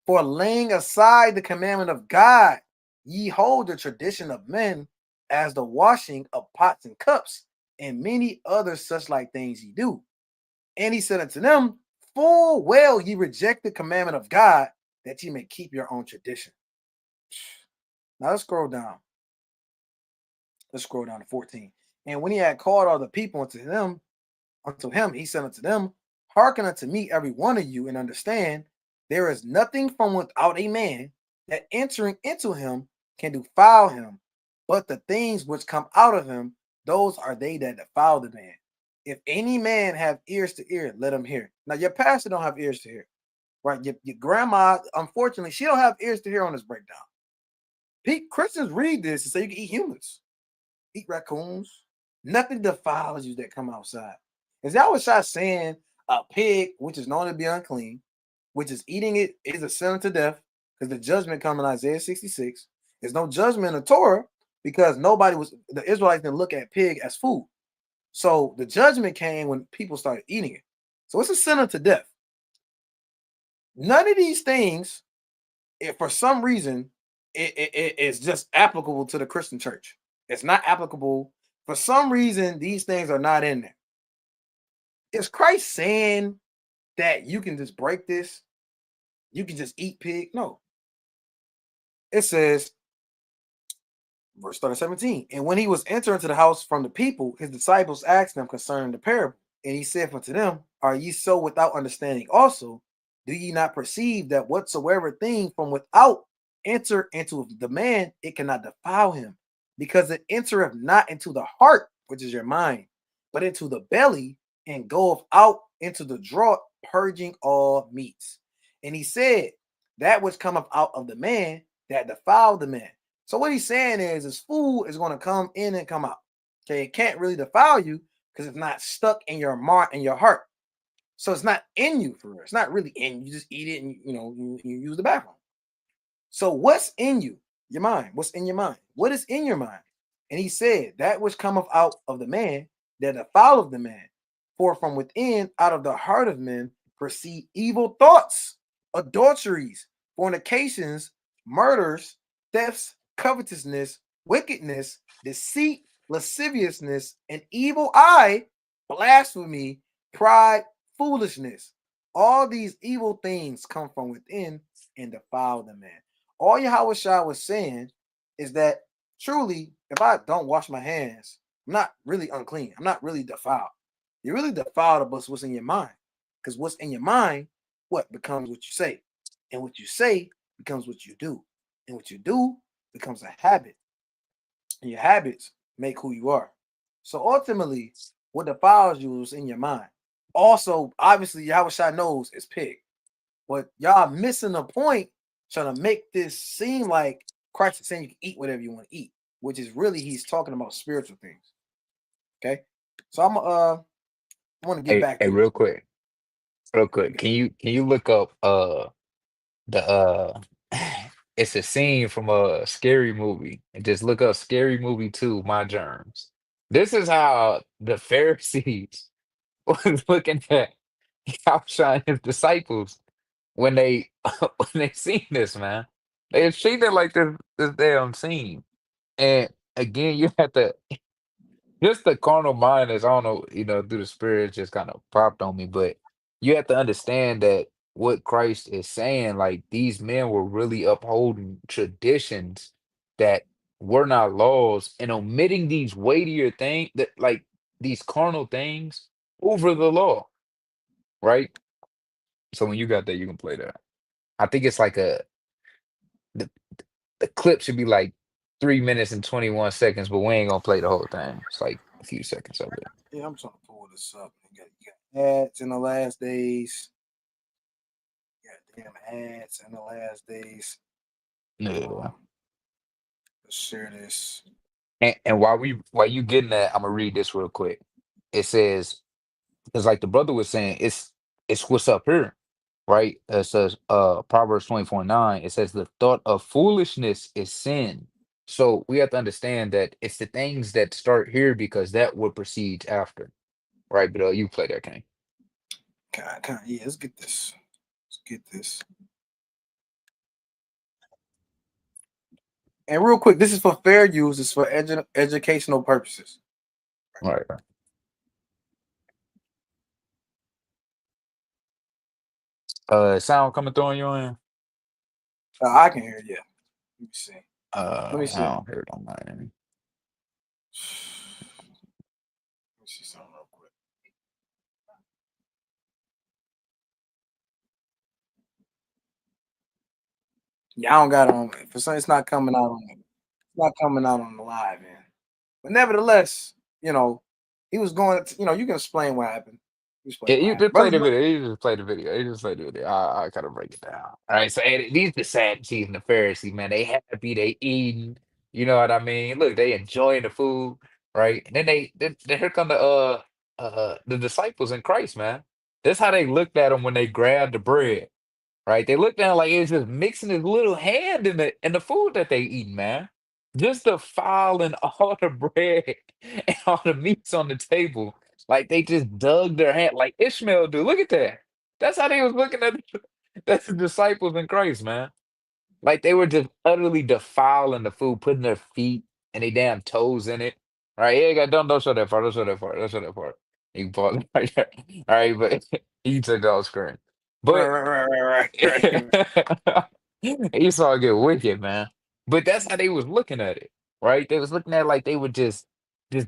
S1: For laying aside the commandment of God, ye hold the tradition of men, as the washing of pots and cups, and many other such like things ye do. And he said unto them, full well ye reject the commandment of God, that ye may keep your own tradition. Now let's scroll down. Let's scroll down to 14. And when he had called all the people unto him, he said unto them, hearken unto me, every one of you, and understand, there is nothing from without a man that entering into him can defile him, but the things which come out of him, those are they that defile the man. If any man have ears to hear, let him hear. Now, your pastor don't have ears to hear, right? Your grandma, unfortunately, she don't have ears to hear on this breakdown. Christians read this and say you can eat humans, eat raccoons. Nothing defiles you that come outside. Is that what y'all saying? A pig, which is known to be unclean, which is eating it, is a sin unto death, because the judgment comes in Isaiah 66. There's no judgment in the Torah because the Israelites didn't look at pig as food. So the judgment came when people started eating it. So it's a sin unto death. None of these things, if for some reason, it is just applicable to the Christian church. It's not applicable. For some reason, these things are not in there. Is Christ saying that you can just break this? You can just eat pig? No. It says, verse 17. And when he was entering to the house from the people, his disciples asked him concerning the parable. And he said unto them, are ye so without understanding also? Do ye not perceive that whatsoever thing from without enter into the man, it cannot defile him, because it entereth not into the heart, which is your mind, but into the belly, and goeth out into the draught, purging all meats. And he said, that which cometh out of the man, that defile the man. So what he's saying is his food is going to come in and come out. Okay, it can't really defile you because it's not stuck in your heart. So it's not in you for real. It's not really in you. You just eat it and you use the bathroom. So what's in you? Your mind. What's in your mind? What is in your mind? And he said, that which cometh out of the man, that defileth the man. For from within, out of the heart of men, proceed evil thoughts, adulteries, fornications, murders, thefts, covetousness, wickedness, deceit, lasciviousness, an evil eye, blasphemy, pride, foolishness. All these evil things come from within and defile the man. All Yahweh Shah was saying is that truly, if I don't wash my hands, I'm not really unclean. I'm not really defiled. You're really defiled about what's in your mind. Because what's in your mind, what becomes what you say. And what you say becomes what you do. And what you do becomes a habit. And your habits make who you are. So ultimately, what defiles you is in your mind. Also, obviously, Yahweh Shah knows it's pig. But y'all missing the point trying to make this seem like Christ is saying you can eat whatever you want to eat, which is really he's talking about spiritual things. Okay. So I want to get
S2: Hey,
S1: back
S2: hey,
S1: to this.
S2: real quick. Can you look up the it's a scene from a scary movie and just look up scary movie 2, My Germs. This is how the Pharisees was looking at Yahshua and his disciples when they when they seen this, man. They seen it like this damn scene. And again, you have to just the carnal mind is, I don't know, through the spirit just kind of popped on me, but you have to understand that what Christ is saying, like these men were really upholding traditions that were not laws and omitting these weightier things that like these carnal things over the law, right? So when you got that, you can play that. I think it's like the, the clip should be like 3 minutes and 21 seconds, but we ain't gonna play the whole thing. It's like a few seconds of it.
S1: Yeah, I'm trying to pull this up. You got ads in the last days. You got damn ads in the last days.
S2: Yeah.
S1: Um, let's share this.
S2: And while you getting that, I'm gonna read this real quick. It says, because like the brother was saying, it's what's up here, right? It says Proverbs 24:9, it says the thought of foolishness is sin. So we have to understand that it's the things that start here because that what proceeds after. Right, but you play that game.
S1: Yeah, let's get this. Let's get this. And real quick, this is for fair use. It's for educational purposes.
S2: Right, right. Sound coming through on your end?
S1: I can hear you. Let me see. Let me
S2: I
S1: see.
S2: don't hear it on my end.
S1: Let me see something real quick. Yeah, I don't got it on. For some, it's not coming out on. It's not coming out on the live end. But nevertheless, he was going. You can explain what happened. You
S2: Yeah,
S1: explain what
S2: you
S1: happened,
S2: just play
S1: brother.
S2: the video. You just play the video. You just play the video. I kind of break it down. All right. So these the Sadducees and the Pharisees, man. They happy. They eating. You know what I mean? Look, they enjoying the food, right? And then then here come the disciples in Christ, man. That's how they looked at him when they grabbed the bread, right? They looked down like he was just mixing his little hand in the food that they eat, man. Just the filing all the bread and all the meats on the table, like they just dug their hand, like Ishmael do. Look at that. That's how they was looking at. That's the disciples in Christ, man. Like they were just utterly defiling the food, putting their feet and their damn toes in it. All right, yeah, don't show that part. Don't show that part. Don't show that part. You can pause it right there. All right, but you took the whole screen.
S1: Right,
S2: But
S1: right, right, right, right, right.
S2: Esau get wicked, man. But that's how they was looking at it, right? They was looking at it like they were just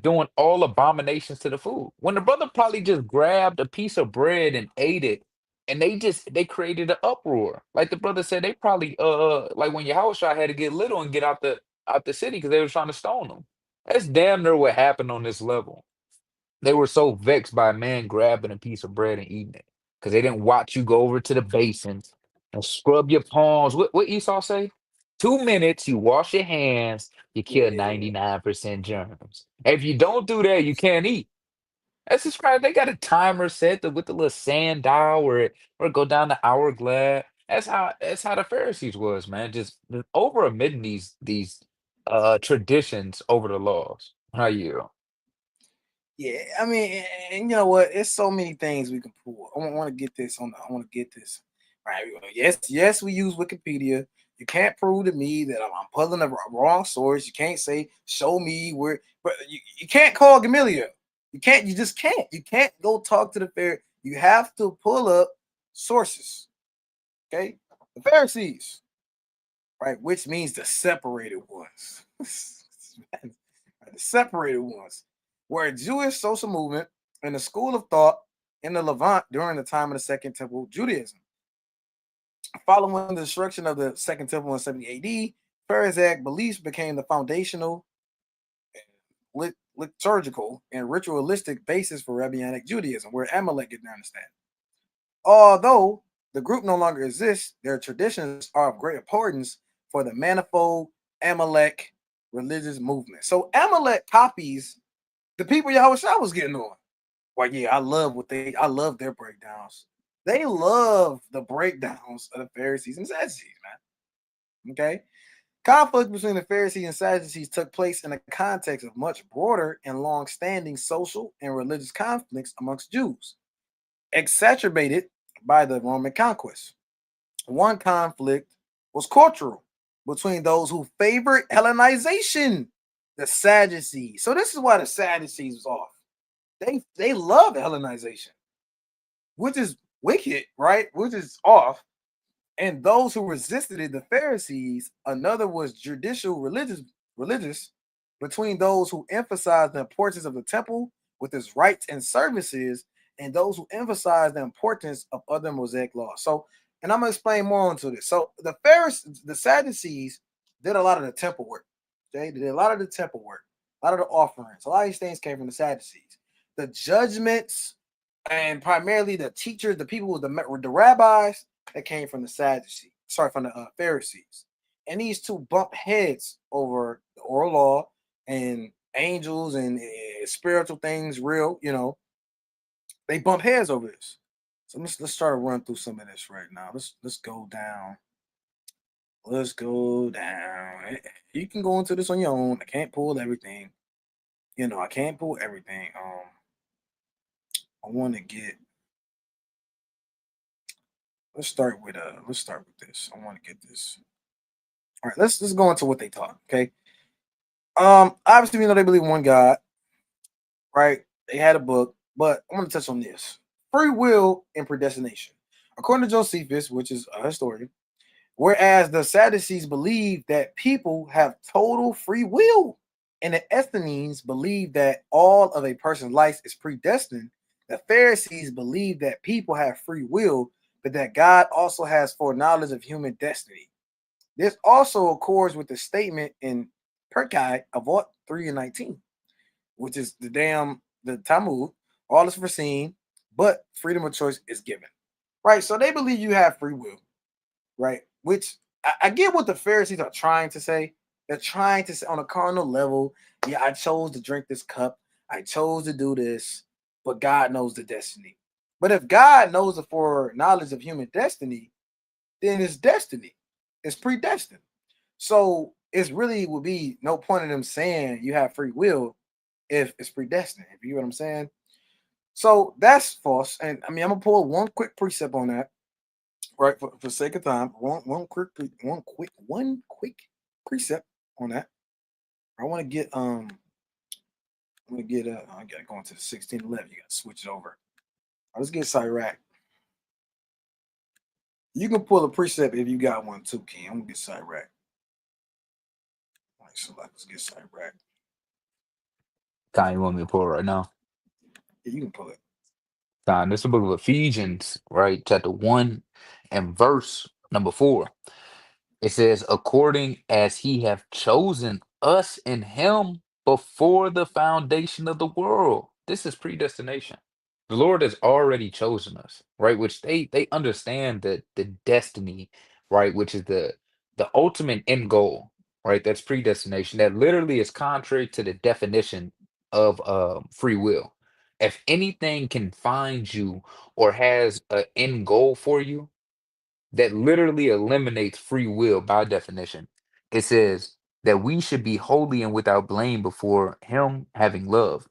S2: doing all abominations to the food. When the brother probably just grabbed a piece of bread and ate it, and they created an uproar. Like the brother said, they probably like when Yahushua had to get little and get out the city because they were trying to stone him. That's damn near what happened on this level. They were so vexed by a man grabbing a piece of bread and eating it because they didn't watch you go over to the basin and scrub your palms. What Esau say? 2 minutes, you wash your hands, you kill
S1: Yeah,
S2: 99% germs. If you don't do that, you can't eat. That's just right. They got a timer set with the little sand dial where it go down the hourglass. That's how the Pharisees was, man. Just over omitting these traditions over the laws. How you?
S1: yeah. I mean, and you know what? It's so many things we can pull. I want to get this on. I want to get this right. Yes, yes. We use Wikipedia. You can't prove to me that I'm pulling the wrong source. You can't say show me where. But you can't call Gamaliel. You can't. You just can't. You can't go talk to the fair. You have to pull up sources. Okay, the Pharisees, right? Which means the separated ones. The separated ones were a Jewish social movement and a school of thought in the Levant during the time of the Second Temple Judaism. Following the destruction of the Second Temple in 70 AD, Pharisaic beliefs became the foundational, liturgical, and ritualistic basis for Rabbinic Judaism, where Amalek get their understanding. Although the group no longer exists, their traditions are of great importance for the manifold Amalek religious movement. So Amalek copies the people Yahushua was getting on. Well, yeah, I love their breakdowns. They love the breakdowns of the Pharisees and Sadducees, man. Okay. Conflict between the Pharisees and Sadducees took place in the context of much broader and long-standing social and religious conflicts amongst Jews, exacerbated by the Roman conquest. One conflict was cultural between those who favored Hellenization, the Sadducees. So this is why the Sadducees was off. They love Hellenization, which is wicked, right? Which is off. And those who resisted it, the Pharisees, another was judicial religious between those who emphasized the importance of the temple with its rites and services, and those who emphasized the importance of other Mosaic laws. So, and I'm gonna explain more into this. So the Pharisees, the Sadducees did a lot of the temple work. Okay, they did a lot of the temple work, a lot of the offerings, a lot of these things came from the Sadducees. The judgments and primarily the teachers, the people with the rabbis that came from the Sadducees, sorry, from the Pharisees. And these two bump heads over the oral law and angels and spiritual things, real, they bump heads over this. So let's start to run through some of this right now. Let's go down. Let's go down. You can go into this on your own. I can't pull everything. I can't pull everything. I want to get. Let's start with this. I want to get this. All right, let's go into what they taught. Okay. Obviously we know they believe in one God, right? They had a book, but I want to touch on this. Free will and predestination. According to Josephus, which is a historian, whereas the Sadducees believe that people have total free will, and the Essenes believe that all of a person's life is predestined, the Pharisees believe that people have free will, but that God also has foreknowledge of human destiny. This also accords with the statement in Perkai Avot 3 and 19, which is the Talmud. All is foreseen, but freedom of choice is given. Right? So they believe you have free will, right? Which I get what the Pharisees are trying to say. They're trying to say on a carnal level, yeah, I chose to drink this cup. I chose to do this, but God knows the destiny. But if God knows the foreknowledge of human destiny, then it's destiny. It's predestined. So it's really would be no point in them saying you have free will if it's predestined. If you know what I'm saying. So that's false. And I mean, I'm gonna pull one quick precept on that. right? For sake of time, one quick precept on that. I want to get I'm gonna get I gotta go into the 1611. You gotta switch it over. Let's get Cyrac. You can pull a precept if you got one too, Ken. I'm gonna get Cyrac. All right, so let's get Cyrac.
S2: Kind you want me to pull it right now?
S1: Yeah, you can pull it.
S2: Time. This is the book of Ephesians, right? Chapter 1 and verse number 4. It says, according as he hath chosen us in him before the foundation of the world. This is predestination. The Lord has already chosen us, right? Which they understand the destiny, right? Which is the ultimate end goal, right? That's predestination. That literally is contrary to the definition of free will. If anything can find you or has an end goal for you, that literally eliminates free will by definition. It says that we should be holy and without blame before Him, having love,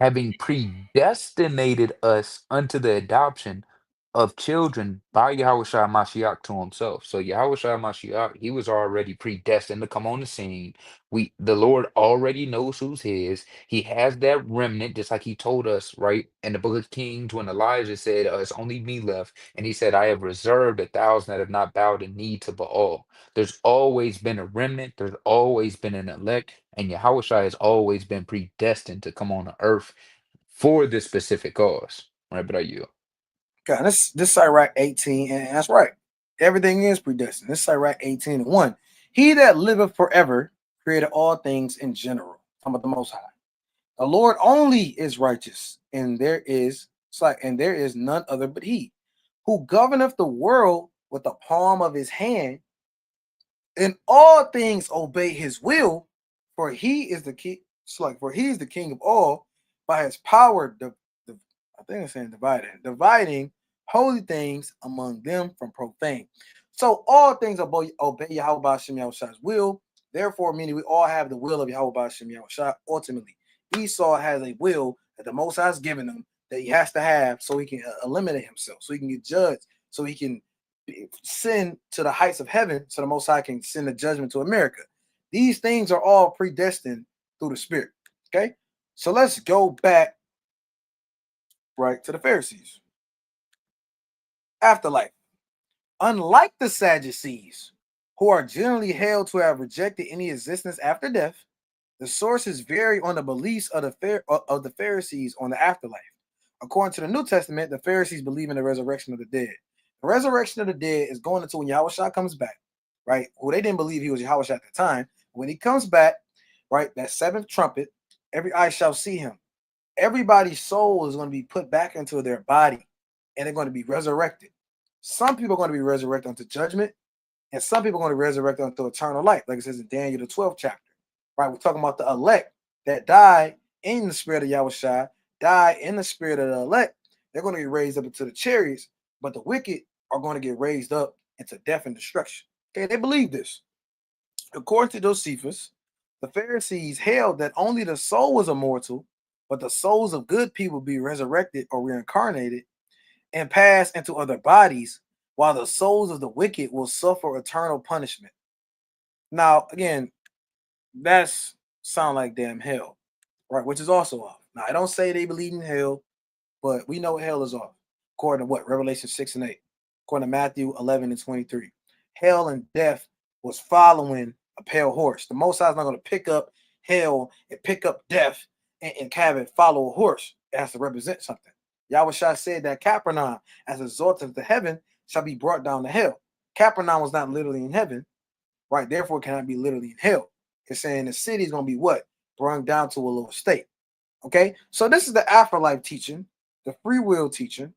S2: having predestinated us unto the adoption of children by Yahweh Shai Mashiach to Himself. So Yahweh Shai Mashiach, He was already predestined to come on the scene. The Lord already knows who's His. He has that remnant, just like He told us, right, in the Book of Kings when Elijah said, "It's only me left." And he said, I have reserved 1,000 that have not bowed a knee to Baal. There's always been a remnant, there's always been an elect, and Yahweh Shai has always been predestined to come on the earth for this specific cause. Right, but are you?
S1: God, this Cyrac 18, and that's right. Everything is predestined. This Cyrac 18 and 1. He that liveth forever created all things in general. Talking about the most high. The Lord only is righteous, and there is none other but he, who governeth the world with the palm of his hand, and all things obey his will, for he is the king. For he is the king of all, by his power. I think it's saying dividing holy things among them from profane. So all things obey Yahweh Ba'ashem Yahweh's will. Therefore, meaning we all have the will of Yahweh Ba'ashem Yahweh. Ultimately, Esau has a will that the Most High has given him that he has to have so he can eliminate himself, so he can get judged, so he can send to the heights of heaven, so the Most High can send the judgment to America. These things are all predestined through the Spirit. Okay, so let's go back right to the Pharisees. Afterlife. Unlike the Sadducees, who are generally held to have rejected any existence after death, the sources vary on the beliefs of the Pharisees on the afterlife. According to the New Testament, the Pharisees believe in the resurrection of the dead. The resurrection of the dead is going into when Yahweh Shah comes back, right? Well, they didn't believe he was Yahweh Shah at the time. When he comes back, right, that seventh trumpet, every eye shall see him. Everybody's soul is going to be put back into their body, and they're going to be resurrected. Some people are going to be resurrected unto judgment, and some people are going to resurrect unto eternal life, like it says in Daniel, the 12th chapter. Right? We're talking about the elect that died in the spirit of Yahweh Shai, died in the spirit of the elect. They're going to get raised up into the chariots, but the wicked are going to get raised up into death and destruction. Okay, they believe this. According to Josephus, the Pharisees held that only the soul was immortal, but the souls of good people be resurrected or reincarnated and pass into other bodies, while the souls of the wicked will suffer eternal punishment. Now, again, that's sound like damn hell, right? Which is also off. Now, I don't say they believe in hell, but we know hell is off. According to what? Revelation 6 and 8. According to Matthew 11 and 23. Hell and death was following a pale horse. The Most High is not going to pick up hell and pick up death and have it follow a horse. It has to represent something. Yahweh Shai said that Capernaum, as exalted to heaven, shall be brought down to hell. Capernaum was not literally in heaven, right? Therefore, it cannot be literally in hell. It's saying the city is going to be what? Brought down to a lower state. Okay, so this is the afterlife teaching, the free will teaching,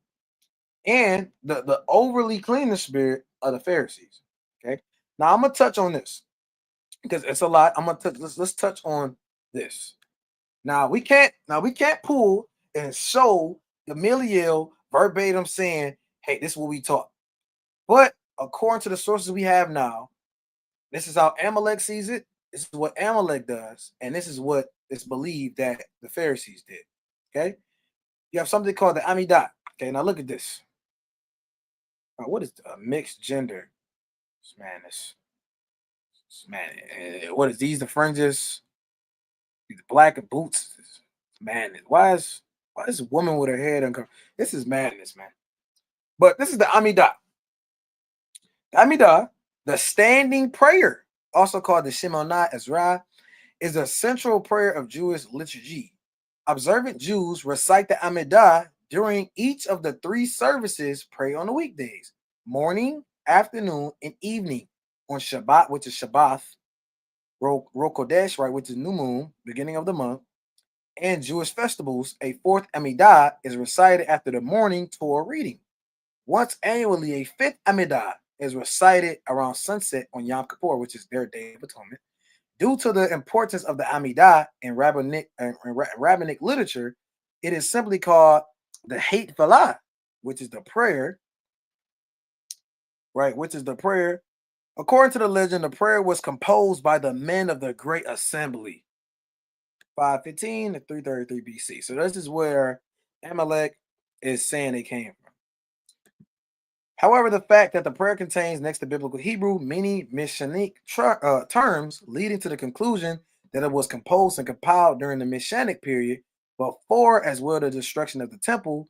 S1: and the overly clean spirit of the Pharisees. Okay, now I'm gonna touch on this because it's a lot. I'm gonna touch. Let's touch on this. Now we can't pull and show Gamaliel verbatim saying, "Hey, this is what we taught." But according to the sources we have now, this is how Amalek sees it. This is what Amalek does, and this is what is believed that the Pharisees did. Okay, you have something called the Amidah. Okay, now look at this. What is mixed gender? Man, man. What is these? The fringes, these black boots. Man, why is a woman with her head uncovered? This is madness, man. But this is the Amidah. The Amidah, the standing prayer, also called the Shemoneh Ezra, is a central prayer of Jewish liturgy. Observant Jews recite the Amidah during each of the three services pray on the weekdays: morning, afternoon, and evening. On Shabbat, which is Shabbath, Rokodesh, right, which is new moon, beginning of the month, and Jewish festivals, a fourth Amidah is recited after the morning Torah reading. Once annually, a fifth Amidah is recited around sunset on Yom Kippur, which is their Day of Atonement. Due to the importance of the Amidah in rabbinic literature, it is simply called the Hate Valah, which is the prayer, right? Which is the prayer. According to the legend, the prayer was composed by the men of the Great Assembly, 515 to 333 BC. So this is where Amalek is saying they came from. However, the fact that the prayer contains next to biblical Hebrew many Messianic terms, leading to the conclusion that it was composed and compiled during the Messianic period, before as well the destruction of the temple.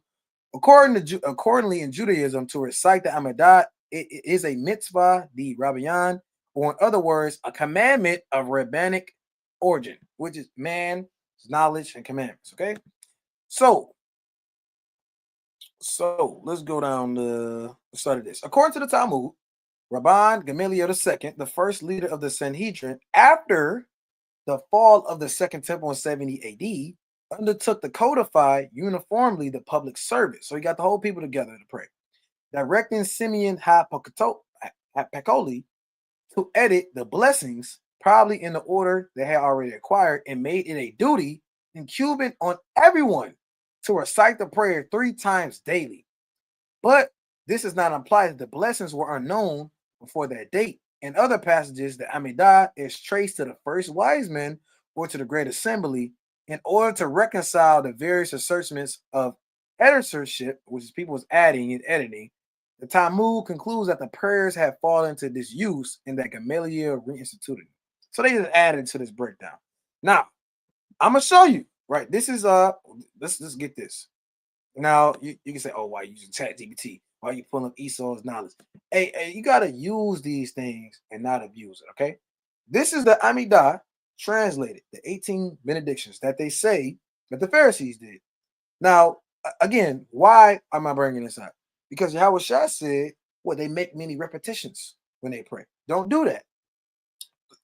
S1: Accordingly, in Judaism, to recite the Amidah it is a mitzvah, the Rabbanan, or in other words, a commandment of rabbinic origin, which is man's knowledge and commandments. Okay, so let's go down the start of this. According to the Talmud, Rabban Gamaliel II, the first leader of the Sanhedrin after the fall of the Second Temple in 70 AD, undertook to codify uniformly the public service. So he got the whole people together to pray, directing Simeon HaPekoli to edit the blessings, probably in the order they had already acquired, and made it a duty incumbent on everyone to recite the prayer 3 times daily. But this does not imply that the blessings were unknown before that date. In other passages, the Amidah is traced to the first wise men or to the Great Assembly in order to reconcile the various assertions of editorship, which is people's adding and editing. The Talmud concludes that the prayers have fallen into disuse and that Gamaliel reinstituted. So they just added to this breakdown. Now, I'm gonna show you, right? This is let's get this. Now you can say, oh, why you using Chat GPT? Why you pulling up Esau's knowledge? Hey, you gotta use these things and not abuse it, okay? This is the Amidah translated, the 18 benedictions that they say that the Pharisees did. Now, again, why am I bringing this up? Because Yahweh Shah said, well, they make many repetitions when they pray. Don't do that.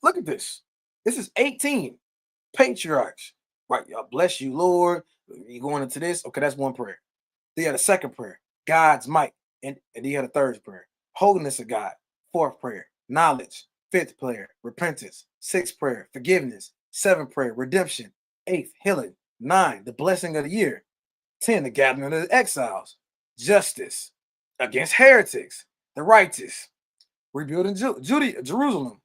S1: Look at this. This is 18 patriarchs, right? Bless you, Lord. You going into this? Okay, that's one prayer. Then you had a second prayer, God's might. And then you had a third prayer, holiness of God. Fourth prayer, knowledge. Fifth prayer, repentance. Sixth prayer, forgiveness. Seventh prayer, redemption. Eighth, healing. 9, the blessing of the year. 10, the gathering of the exiles. Justice against heretics, the righteous. Rebuilding Jerusalem.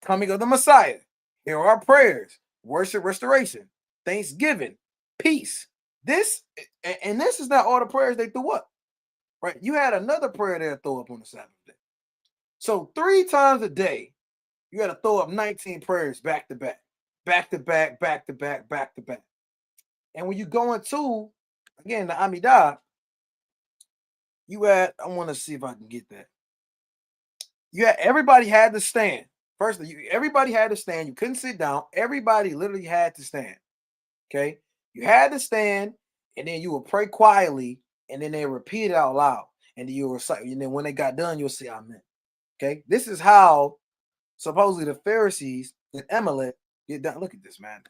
S1: Coming of the Messiah. Here are our prayers. Worship, restoration, thanksgiving, peace. This is not all the prayers they threw up, right? You had another prayer they throw up on the Sabbath day. So 3 times a day, you got to throw up 19 prayers back to back, back to back, back to back, back to back. And when you go into, again, the Amidah, you had, I want to see if I can get that. Everybody had to stand. First, everybody had to stand. You couldn't sit down. Everybody literally had to stand. Okay, you had to stand, and then you would pray quietly, and then they repeat it out loud, and then you recite. And then when they got done, you'll say Amen. Okay, this is how supposedly the Pharisees and Amalek get done. Look at this, man.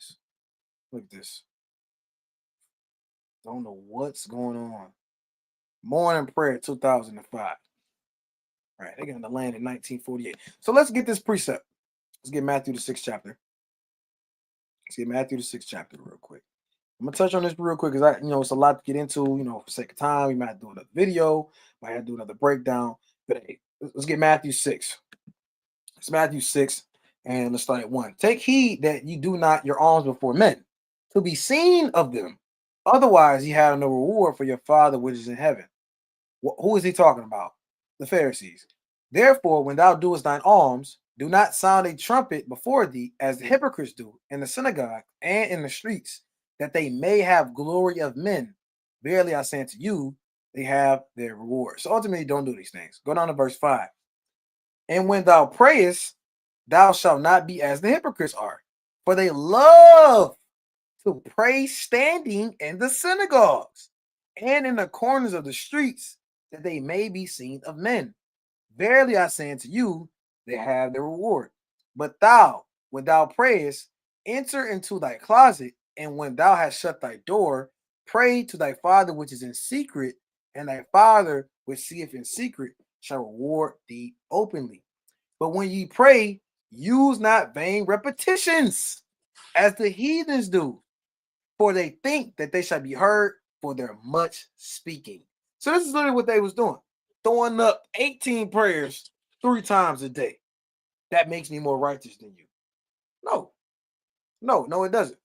S1: Look at this. Don't know what's going on. Morning prayer, 2005. Right, they got in the land in 1948. So let's get this precept. Let's get Matthew the 6th chapter. Let's get Matthew the 6th chapter real quick. I'm gonna touch on this real quick because it's a lot to get into. For sake of time, we might do another video, might have to do another breakdown. But hey, let's get Matthew 6. It's Matthew 6, and let's start at 1. Take heed that you do not your alms before men, to be seen of them. Otherwise, you have no reward for your Father which is in heaven. Who is he talking about? the Pharisees. Therefore, when thou doest thine alms, do not sound a trumpet before thee, as the hypocrites do in the synagogue and in the streets, that they may have glory of men. Verily I say unto you, they have their reward. So ultimately, don't do these things. Go down to verse 5. And when thou prayest, thou shalt not be as the hypocrites are, for they love to pray standing in the synagogues and in the corners of the streets, that they may be seen of men. Verily I say unto you, they have their reward. But thou, when thou prayest, enter into thy closet, and when thou hast shut thy door, pray to thy Father which is in secret, and thy Father which seeth in secret shall reward thee openly. But when ye pray, use not vain repetitions, as the heathens do, for they think that they shall be heard for their much speaking. So this is literally what they was doing, throwing up 18 prayers 3 times a day. That makes me more righteous than you. No, no, it doesn't.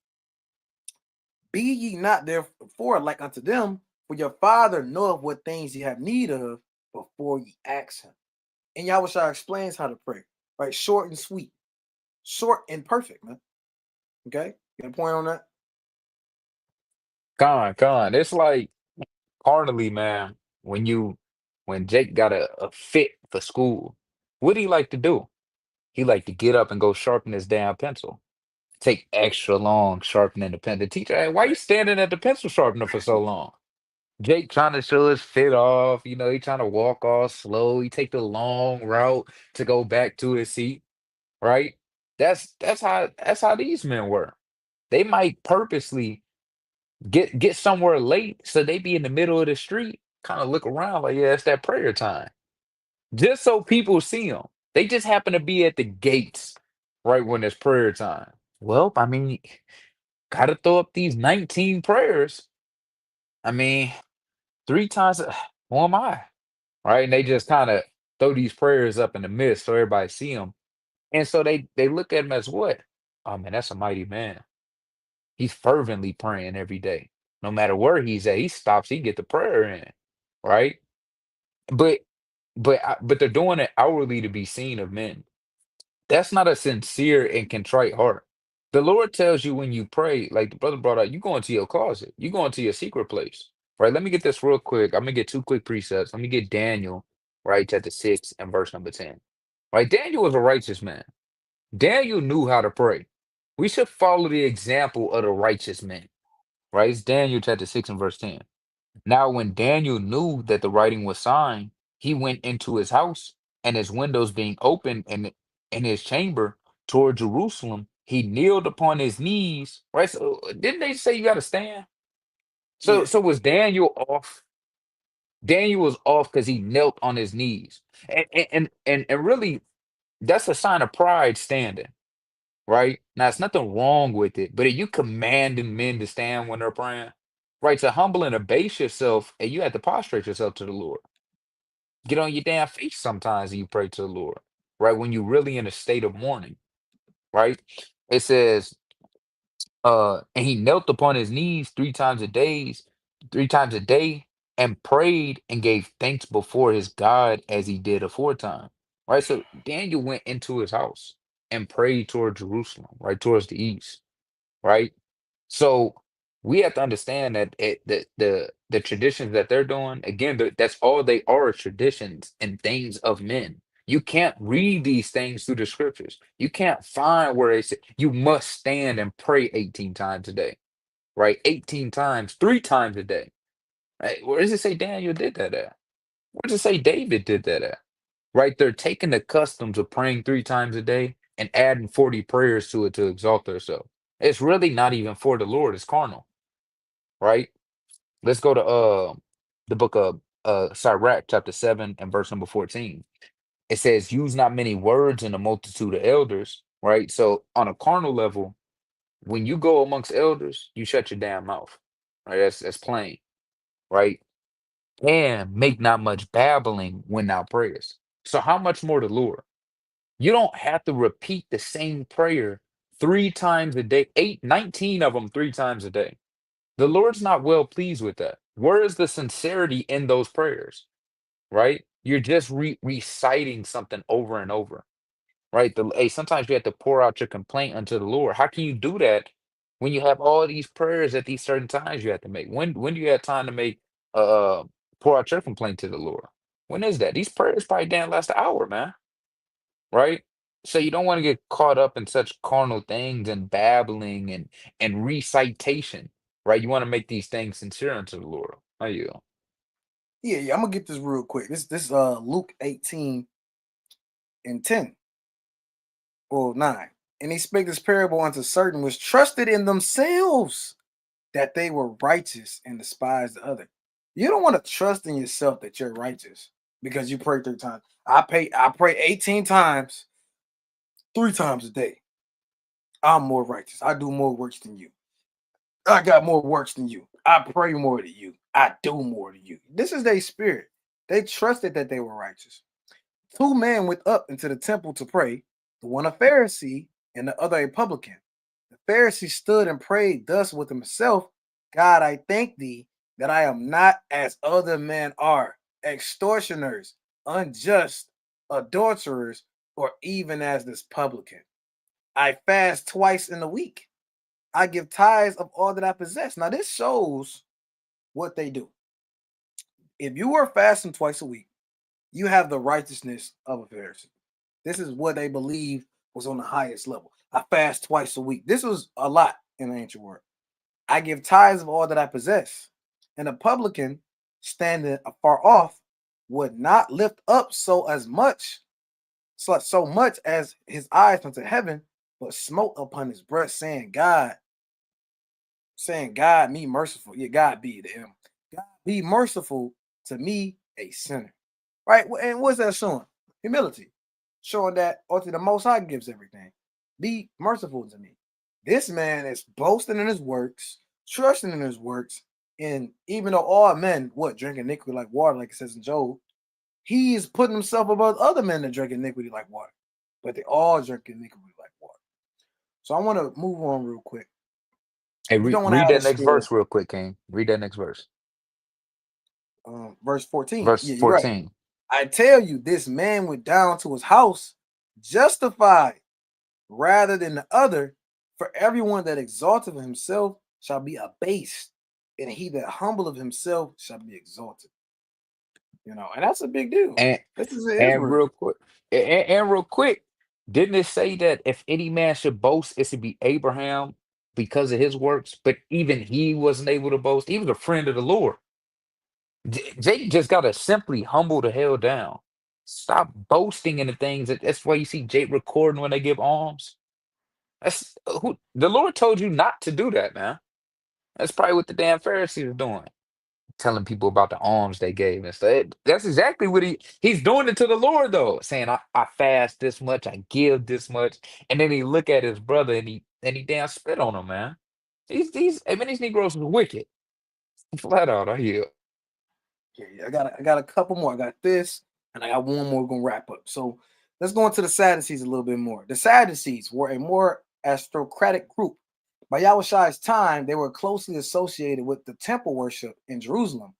S1: Be ye not therefore like unto them, for your Father knoweth what things ye have need of before ye ask him. And Yahweh explains how to pray, right? Short and sweet, short and perfect, man. Okay, get a point on that?
S2: Con. It's like carnally, man, when Jake got a fit for school, what do he like to do? He like to get up and go sharpen his damn pencil. Take extra long sharpening the pen. The teacher, hey, why you standing at the pencil sharpener for so long? Jake trying to show his fit off, he trying to walk all slow. He take the long route to go back to his seat, right? That's how these men were. They might purposely get somewhere late so they be in the middle of the street, kind of look around like, yeah, it's that prayer time. Just so people see them. They just happen to be at the gates right when it's prayer time. Well, I mean, gotta throw up these 19 prayers. I mean, 3 times, who am I? Right? And they just kind of throw these prayers up in the mist so everybody see them. And so they look at him as what? Oh man, that's a mighty man. He's fervently praying every day. No matter where he's at, he stops, he get the prayer in. Right? But but they're doing it outwardly to be seen of men. That's not a sincere and contrite heart. The Lord tells you when you pray, like the brother brought out, you go into your closet, you go into your secret place. Right? Let me get this real quick. I'm gonna get 2 quick precepts. Let me get Daniel, right, chapter 6 and verse number 10. Right? Daniel was a righteous man. Daniel knew how to pray. We should follow the example of the righteous men. Right? It's Daniel chapter 6 and verse 10. Now, when Daniel knew that the writing was signed, he went into his house, and his windows being open in his chamber toward Jerusalem, he kneeled upon his knees. Right? So didn't they say you got to stand? So
S1: Yeah,
S2: so was Daniel off? Daniel was off because he knelt on his knees, and really that's a sign of pride standing. Right? Now, it's nothing wrong with it, but are you commanding men to stand when they're praying? Right? To humble and abase yourself, and you have to prostrate yourself to the Lord. Get on your damn face sometimes and you pray to the Lord. Right? When you're really in a state of mourning. Right? It says, and he knelt upon his knees 3 times a day, and prayed and gave thanks before his God as he did aforetime. Right? So Daniel went into his house and prayed toward Jerusalem, right? Towards the east, right? So we have to understand that the traditions that they're doing, again, that's all they are, traditions and things of men. You can't read these things through the scriptures. You can't find where they say you must stand and pray 18 times a day, right? 18 times, 3 times a day. Right? Where does it say Daniel did that at? Where does it say David did that at? Right? They're taking the customs of praying 3 times a day and adding 40 prayers to it to exalt themselves. It's really not even for the Lord, it's carnal, right? Let's go to the book of Sirach, chapter 7 and verse number 14. It says, use not many words in a multitude of elders, right? So on a carnal level, when you go amongst elders, you shut your damn mouth. Right? That's plain, right? And make not much babbling when thou prayest. So how much more the Lord? You don't have to repeat the same prayer 3 times a day, 19 of them 3 times a day. The Lord's not well pleased with that. Where is the sincerity in those prayers? Right? You're just reciting something over and over, right? Hey, sometimes you have to pour out your complaint unto the Lord. How can you do that when you have all these prayers at these certain times you have to make? When do you have time to make pour out your complaint to the Lord? When is that? These prayers probably damn last an hour, man. Right? So you don't want to get caught up in such carnal things and babbling and recitation, right? You want to make these things sincere unto the Lord. How you?
S1: Yeah, I'm gonna get this real quick. This Luke 18 and 10 or 9. And he spake this parable unto certain which trusted in themselves that they were righteous and despised the other. You don't want to trust in yourself that you're righteous because you pray 3 times. I pray 18 times, 3 times a day. I'm more righteous. I do more works than you. I got more works than you. I pray more than you. I do more than you. This is their spirit. They trusted that they were righteous. 2 men went up into the temple to pray, the one a Pharisee and the other a publican. The Pharisee stood and prayed thus with himself, God, I thank thee that I am not as other men are, extortioners, unjust, adulterers, or even as this publican. I fast twice in a week. I give tithes of all that I possess. Now, this shows what they do. If you were fasting twice a week, you have the righteousness of a Pharisee. This is what they believe was on the highest level. I fast twice a week. This was a lot in the ancient world. I give tithes of all that I possess. And a publican standing afar off would not lift up so much as his eyes unto heaven, but smote upon his breast, saying, God, me merciful. Yeah, God be to him. God be merciful to me, a sinner. Right? And what's that showing? Humility. Showing that only the Most High gives everything. Be merciful to me. This man is boasting in his works, trusting in his works, and even though all men, drink iniquity like water, like it says in Job, he is putting himself above other men that drink iniquity like water. But they all drink iniquity like water. So I want to move on real quick.
S2: Hey,
S1: You don't want to
S2: read
S1: have the
S2: that next
S1: spirit.
S2: verse real quick, King. Read that next verse.
S1: Verse 14.
S2: Verse
S1: Yeah, you're right.
S2: 14.
S1: I tell you, this man went down to his house justified rather than the other. For everyone that exalteth himself shall be abased, and he that humbleth himself shall be exalted. And that's a big deal.
S2: And
S1: This is
S2: and
S1: Israel.
S2: real quick, and real quick, didn't it say that if any man should boast, it should be Abraham because of his works? But even he wasn't able to boast. He was a friend of the Lord. Jake just gotta simply humble the hell down. Stop boasting in the things. That's why you see Jake recording when they give alms. That's who the Lord told you not to do that, man. That's probably what the damn Pharisees are doing, telling people about the alms they gave and stuff. That's exactly what he's doing it to the Lord though, saying I fast this much, I give this much, and then he look at his brother and he damn spit on him, man. These Negroes are wicked, flat out. I hear.
S1: Yeah, I got a couple more. I got this, and I got one more. We're gonna wrap up. So let's go into the Sadducees a little bit more. The Sadducees were a more aristocratic group. By Yahushua's time, they were closely associated with the temple worship in Jerusalem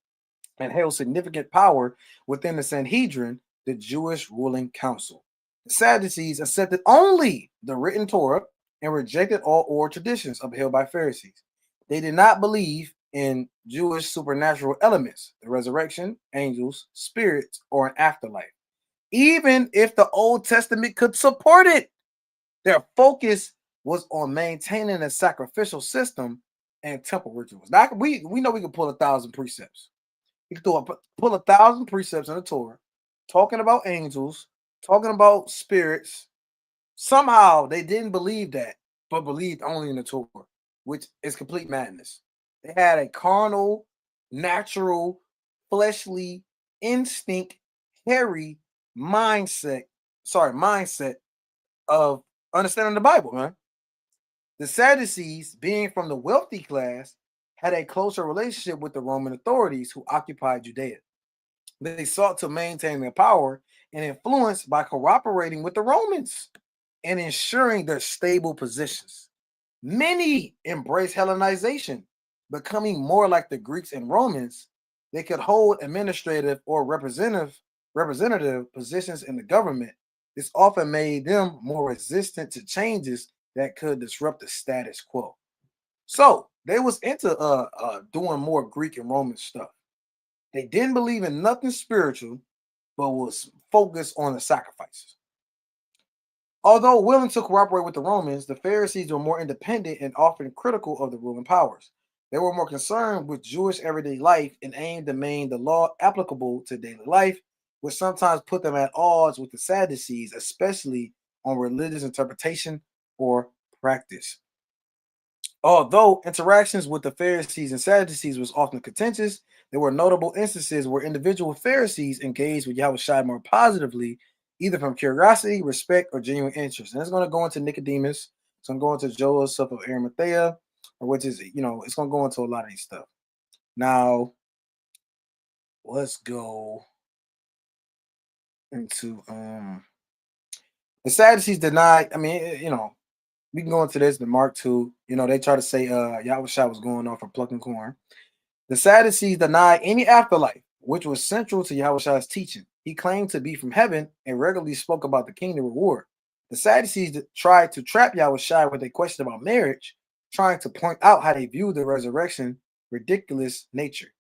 S1: and held significant power within the Sanhedrin, the Jewish ruling council. The Sadducees accepted only the written Torah and rejected all oral traditions upheld by Pharisees. They did not believe in Jewish supernatural elements, the resurrection, angels, spirits, or an afterlife, even if the Old Testament could support it. Their focus was on maintaining a sacrificial system and temple rituals. Now, we know we can pull 1,000 precepts. You can pull 1,000 precepts in the Torah, talking about angels, talking about spirits. Somehow they didn't believe that, but believed only in the Torah, which is complete madness. They had a carnal, natural, fleshly, instinct, hairy mindset of understanding the Bible, man. The Sadducees, being from the wealthy class, had a closer relationship with the Roman authorities who occupied Judea. They sought to maintain their power and influence by cooperating with the Romans and ensuring their stable positions. Many embraced Hellenization, becoming more like the Greeks and Romans. They could hold administrative or representative representative positions in the government, this often made them more resistant to changes that could disrupt the status quo. So they was into doing more Greek and Roman stuff. They didn't believe in nothing spiritual, but was focused on the sacrifices. Although willing to cooperate with the Romans, the Pharisees were more independent and often critical of the ruling powers. They were more concerned with Jewish everyday life and aimed to make the law applicable to daily life, which sometimes put them at odds with the Sadducees, especially on religious interpretation or practice. Although interactions with the Pharisees and Sadducees was often contentious, there were notable instances where individual Pharisees engaged with Yahushua more positively, either from curiosity, respect, or genuine interest. And it's going to go into Nicodemus. It's going to go into Joseph of Arimathea, or which is, it's going to go into a lot of these stuff. Now, let's go into the Sadducees denied. I mean, we can go into this, the Mark 2. They try to say Yahushua was going off for plucking corn. The Sadducees denied any afterlife, which was central to Yahushua's teaching. He claimed to be from heaven and regularly spoke about the kingdom reward. The Sadducees tried to trap Yahushua with a question about marriage, trying to point out how they viewed the resurrection ridiculous nature.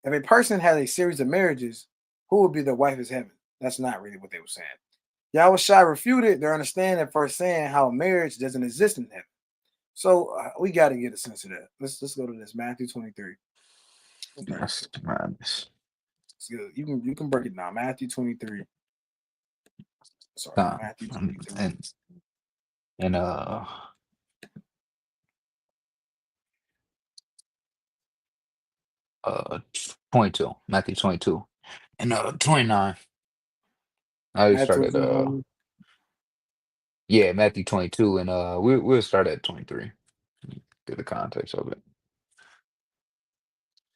S1: If a person had a series of marriages, who would be their wife is heaven? That's not really what they were saying. Yahushua refuted their understanding at first, saying how marriage doesn't exist in heaven. So we got to get a sense of that. Let's go to this Matthew 23. Okay,
S2: That's madness.
S1: so you can break it down. Matthew 23. Sorry,
S2: Time.
S1: Matthew 22.
S2: And 22, Matthew 22. And 29. I
S1: Matthew
S2: started
S1: 21.
S2: yeah, Matthew 22, and we'll start at 23. Get the context of it.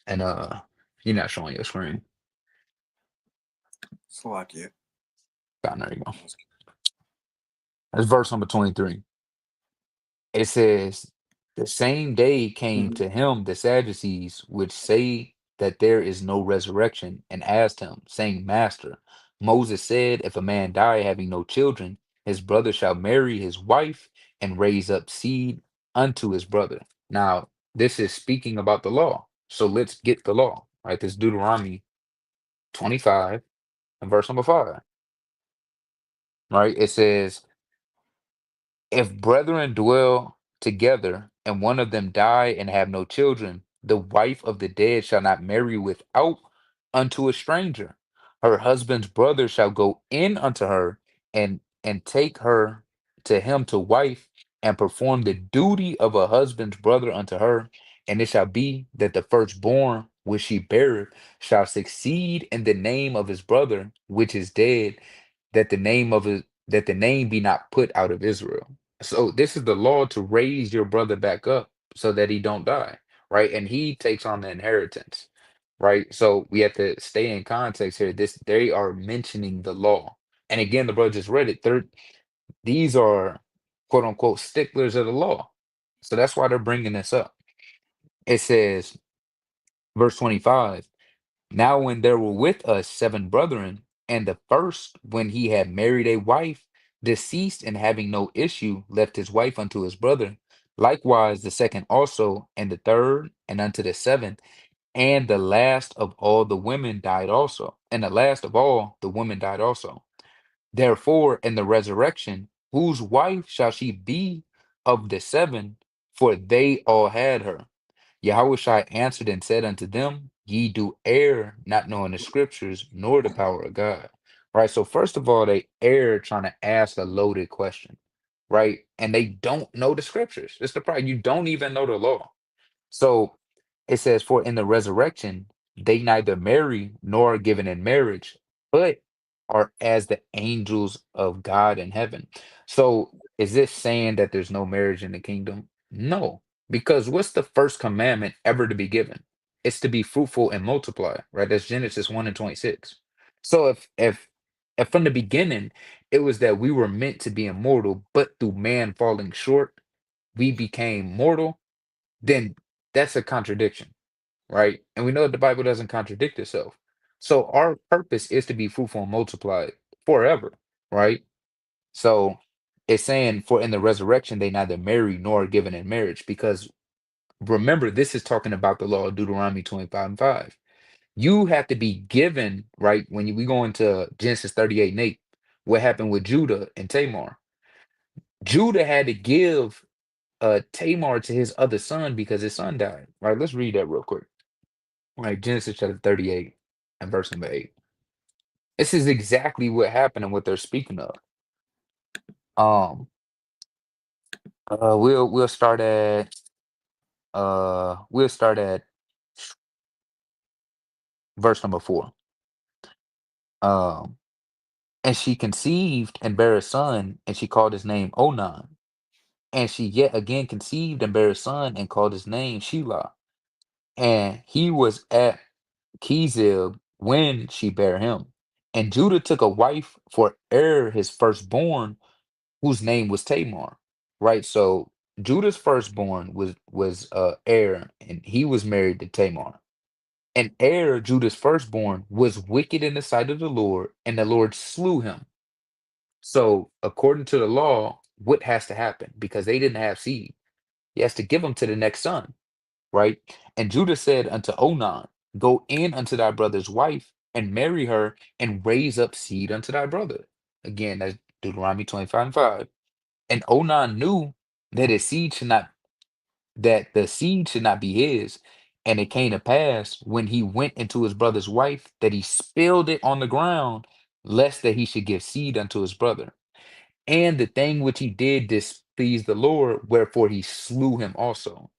S2: And you're not showing your screen.
S1: Slovakia.
S2: There you go. That's verse number 23. It says, the same day came
S1: Mhm.
S2: to him the Sadducees, which say that there is no resurrection, and asked him, saying, Master, Moses said, if a man die having no children, his brother shall marry his wife and raise up seed unto his brother. Now, this is speaking about the law. So let's get the law, right? This Deuteronomy 25 and verse number 5, right? It says, if brethren dwell together, and one of them die and have no children, the wife of the dead shall not marry without unto a stranger. Her husband's brother shall go in unto her and take her to him to wife, and perform the duty of a husband's brother unto her. And it shall be that the firstborn which she beareth shall succeed in the name of his brother which is dead, that the name be not put out of Israel. So this is the law to raise your brother back up so that he don't die, right? And he takes on the inheritance, right? So we have to stay in context here. They are mentioning the law. And again, the brother just read it. These are quote unquote sticklers of the law. So that's why they're bringing this up. It says, verse 25, now, when there were with us 7 brethren, and the first, when he had married a wife, deceased and having no issue, left his wife unto his brother. Likewise, the second also, and the third, and unto the seventh, and the last of all the women died also. And the last of all the women died also. Therefore, in the resurrection, whose wife shall she be of the 7? For they all had her. Yahushua answered and said unto them, ye do err, not knowing the scriptures, nor the power of God. Right. So first of all, they err trying to ask a loaded question, right? And they don't know the scriptures. It's the problem. You don't even know the law. So it says, for in the resurrection, they neither marry nor are given in marriage, but are as the angels of God in heaven. So is this saying that there's no marriage in the kingdom? No, because what's the first commandment ever to be given? It's to be fruitful and multiply, right? That's Genesis 1 and 26. So if from the beginning it was that we were meant to be immortal, but through man falling short, we became mortal, then that's a contradiction, right? And we know that the Bible doesn't contradict itself. So our purpose is to be fruitful and multiply forever, right? So it's saying for in the resurrection they neither marry nor are given in marriage, because remember this is talking about the law of Deuteronomy 25:5. You have to be given, right? We go into Genesis 38:8, what happened with Judah and Tamar. Judah had to give Tamar to his other son because his son died. Right? Let's read that real quick. Right, Genesis chapter 38 and verse number 8. This is exactly what happened and what they're speaking of. Um, we'll start at we'll start at verse number 4. Um, and she conceived and bare a son, and she called his name Onan. And she yet again conceived and bare a son, and called his name Shelah. And he was at Kezib when she bare him. And Judah took a wife for his firstborn, whose name was Tamar. Right. So Judah's firstborn was and he was married to Tamar. And Judah's firstborn, was wicked in the sight of the Lord, and the Lord slew him. So according to the law, what has to happen? Because they didn't have seed, he has to give them to the next son, right? And Judah said unto Onan, go in unto thy brother's wife and marry her and raise up seed unto thy brother. Again, that's Deuteronomy 25:5. And Onan knew that the seed should not be his. And it came to pass when he went into his brother's wife that he spilled it on the ground, lest that he should give seed unto his brother. And the thing which he did displeased the Lord, wherefore he slew him also.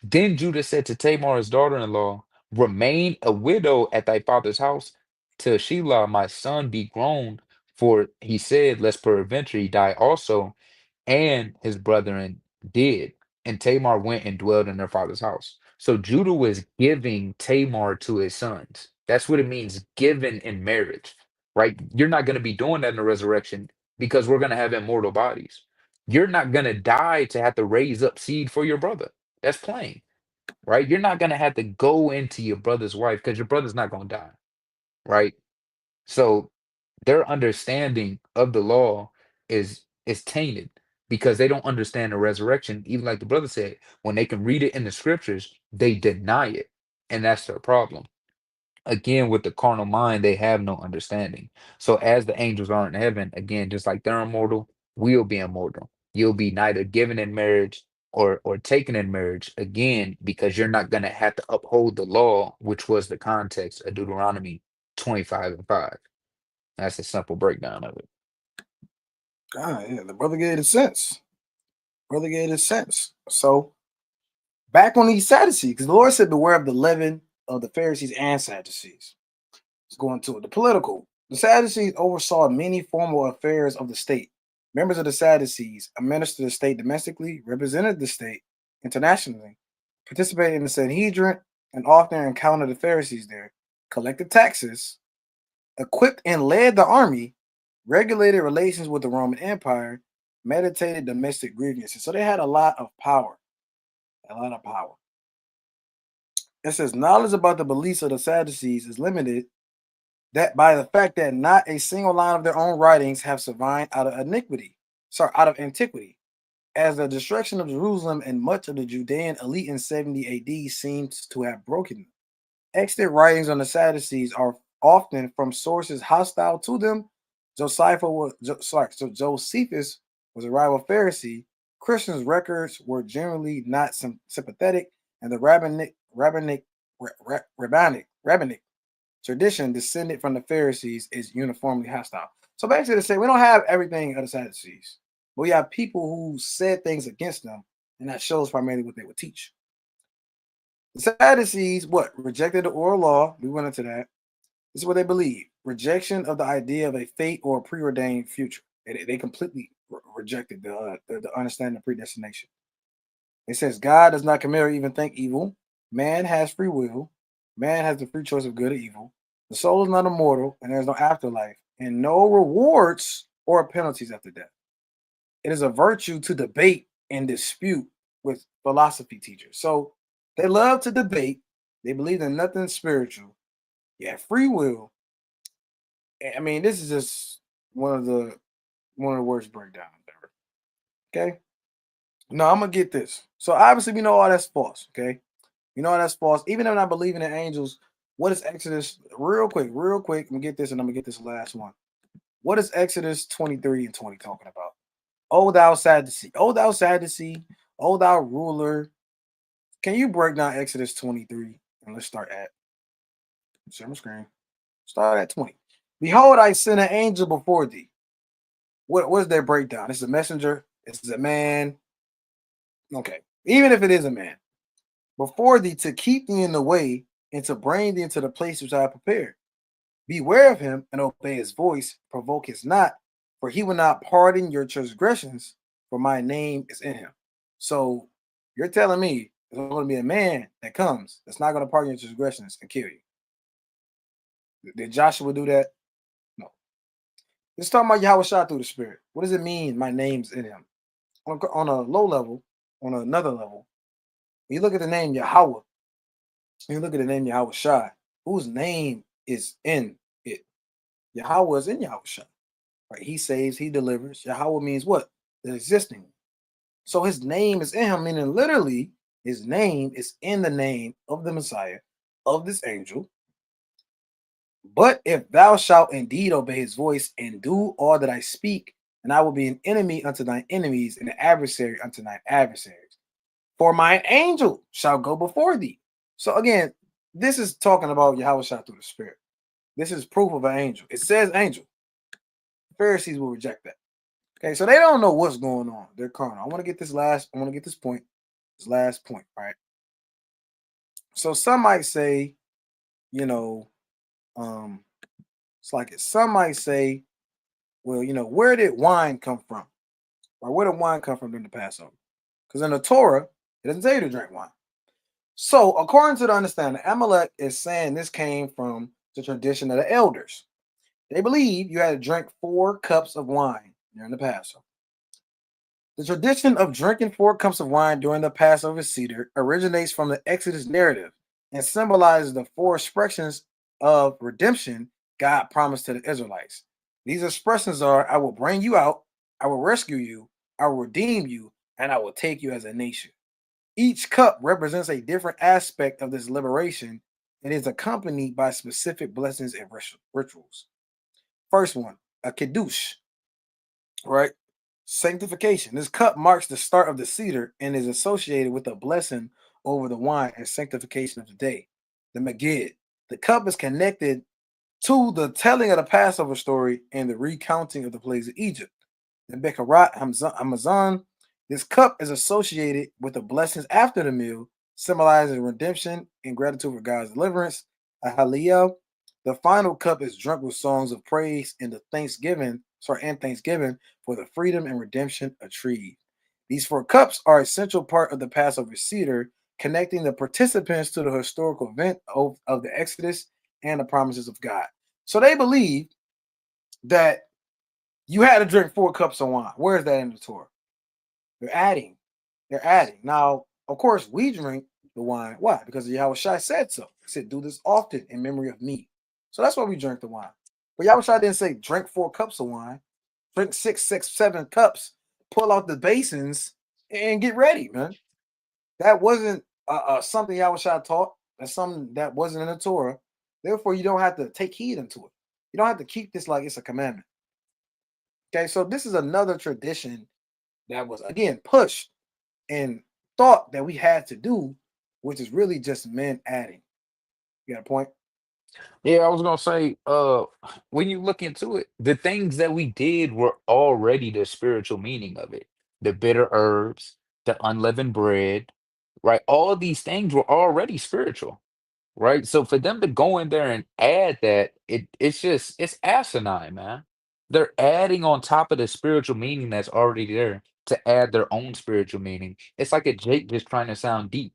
S2: Then Judah said to Tamar, his daughter-in-law, remain a widow at thy father's house till Shelah my son be grown. For he said, lest peradventure he die also. And his brethren did. And Tamar went and dwelled in her father's house. So Judah was giving Tamar to his sons. That's what it means, given in marriage, right? You're not going to be doing that in the resurrection because we're going to have immortal bodies. You're not going to die to have to raise up seed for your brother. That's plain, right? You're not going to have to go into your brother's wife because your brother's not going to die, right? So their understanding of the law is tainted because they don't understand the resurrection. Even like the brother said, when they can read it in the scriptures, they deny it, and that's their problem. Again, with the carnal mind, they have no understanding. So as the angels are in heaven, again, just like they're immortal, we'll be immortal. You'll be neither given in marriage or taken in marriage, again, because you're not going to have to uphold the law, which was the context of Deuteronomy 25:5. That's a simple breakdown of it.
S1: God, yeah, the brother gave it sense. Brother gave it sense. So back on these Sadducees, because the Lord said, beware of the leaven of the Pharisees and Sadducees. Let's go into it. The political. The Sadducees oversaw many formal affairs of the state. Members of the Sadducees administered the state domestically, represented the state internationally, participated in the Sanhedrin, and often encountered the Pharisees there, collected taxes, equipped and led the army, regulated relations with the Roman Empire, meditated domestic grievances. So they had a lot of power. A lot of power. It says knowledge about the beliefs of the Sadducees is limited that by the fact that not a single line of their own writings have survived out of out of antiquity, as the destruction of Jerusalem and much of the Judean elite in 70 AD seems to have broken them. Extant writings on the Sadducees are often from sources hostile to them. Josephus was a rival Pharisee. Christians' records were generally not sympathetic, and the rabbinic tradition descended from the Pharisees is uniformly hostile. So basically, they say we don't have everything of the Sadducees, but we have people who said things against them, and that shows primarily what they would teach. The Sadducees, what? Rejected the oral law. We went into that. This is what they believe. Rejection of the idea of a fate or a preordained future. They completely rejected the understanding of predestination. It says God does not commit or even think evil. Man has free will. Man has the free choice of good or evil. The soul is not immortal, and there is no afterlife, and no rewards or penalties after death. It is a virtue to debate and dispute with philosophy teachers. So they love to debate. They believe in nothing spiritual. Yeah, free will. I mean, this is just one of the one of the worst breakdowns ever. Okay. No, I'm gonna get this. So obviously we know all that's false. Okay. You know that's false. Even if I'm not believing in angels, what is Exodus? Real quick. I'm gonna get this, and I'm gonna get this last one. What is Exodus 23 and 20 talking about? Oh, thou Sadducee, oh thou Sadducee, oh thou ruler. Can you break down Exodus 23? And let's start at share my screen. Start at 20. Behold, I send an angel before thee. What is their breakdown? It's a messenger, it's a man. Okay. Even if it is a man, before thee to keep thee in the way and to bring thee into the place which I have prepared. Beware of him and obey his voice, provoke his not, for he will not pardon your transgressions, for my name is in him. So you're telling me there's going to be a man that comes that's not going to pardon your transgressions and kill you. Did Joshua do that? No. It's talking about Yahweh shot through the spirit. What does it mean? My name's in him. On a low level, on another level, you look at the name Yahweh, you look at the name Yahweh Shai, whose name is in it. Yahweh is in Yahweh Shai. Right? He saves, he delivers. Yahweh means what? The existing. So his name is in him, meaning literally his name is in the name of the Messiah, of this angel. But if thou shalt indeed obey his voice and do all that I speak, then I will be an enemy unto thine enemies and an adversary unto thine adversaries. For mine angel shall go before thee. So again, this is talking about Yahweh shot through the spirit. This is proof of an angel. It says angel. Pharisees will reject that. Okay, so they don't know what's going on. They're carnal. I want to get this last, I want to get this point, this last point, right? So some might say, you know, um, it's like it. Some might say, well, where did wine come from? Or where did wine come from during the Passover? Because in the Torah, it doesn't tell you to drink wine. So according to the understanding, Amalek is saying this came from the tradition of the elders. They believe you had to drink 4 cups of wine during the Passover. The tradition of drinking 4 cups of wine during the Passover Seder originates from the Exodus narrative and symbolizes the 4 expressions of redemption God promised to the Israelites. These expressions are I will bring you out, I will rescue you, I will redeem you, and I will take you as a nation. Each cup represents a different aspect of this liberation and is accompanied by specific blessings and rituals. First one, a kiddush, right? Sanctification. This cup marks the start of the Seder and is associated with a blessing over the wine and sanctification of the day. The Magid. The cup is connected to the telling of the Passover story and the recounting of the plagues of Egypt. The Bekarat Hamazon. This cup is associated with the blessings after the meal, symbolizing redemption and gratitude for God's deliverance. A Haliyah. The final cup is drunk with songs of praise and thanksgiving for the freedom and redemption achieved. These 4 cups are an essential part of the Passover Seder, connecting the participants to the historical event of the Exodus and the promises of God. So they believe that you had to drink 4 cups of wine. Where is that in the Torah? They're adding. They're adding. Now, of course, we drink the wine. Why? Because Yahweh Shai said so. He said, do this often in memory of me. So that's why we drink the wine. But Yahweh Shai didn't say drink 4 cups of wine. Drink six, 7 cups, pull out the basins, and get ready, man. That wasn't something Yahweh Shai taught. That's something that wasn't in the Torah. Therefore, you don't have to take heed into it. You don't have to keep this like it's a commandment. Okay, so this is another tradition that was again pushed and thought that we had to do, which is really just men adding. You got a point?
S2: Yeah, I was gonna say, when you look into it, the things that we did were already the spiritual meaning of it. The bitter herbs, the unleavened bread, right? All of these things were already spiritual, right? So for them to go in there and add that, it's asinine, man. They're adding on top of the spiritual meaning that's already there to add their own spiritual meaning. It's like a Jake just trying to sound deep.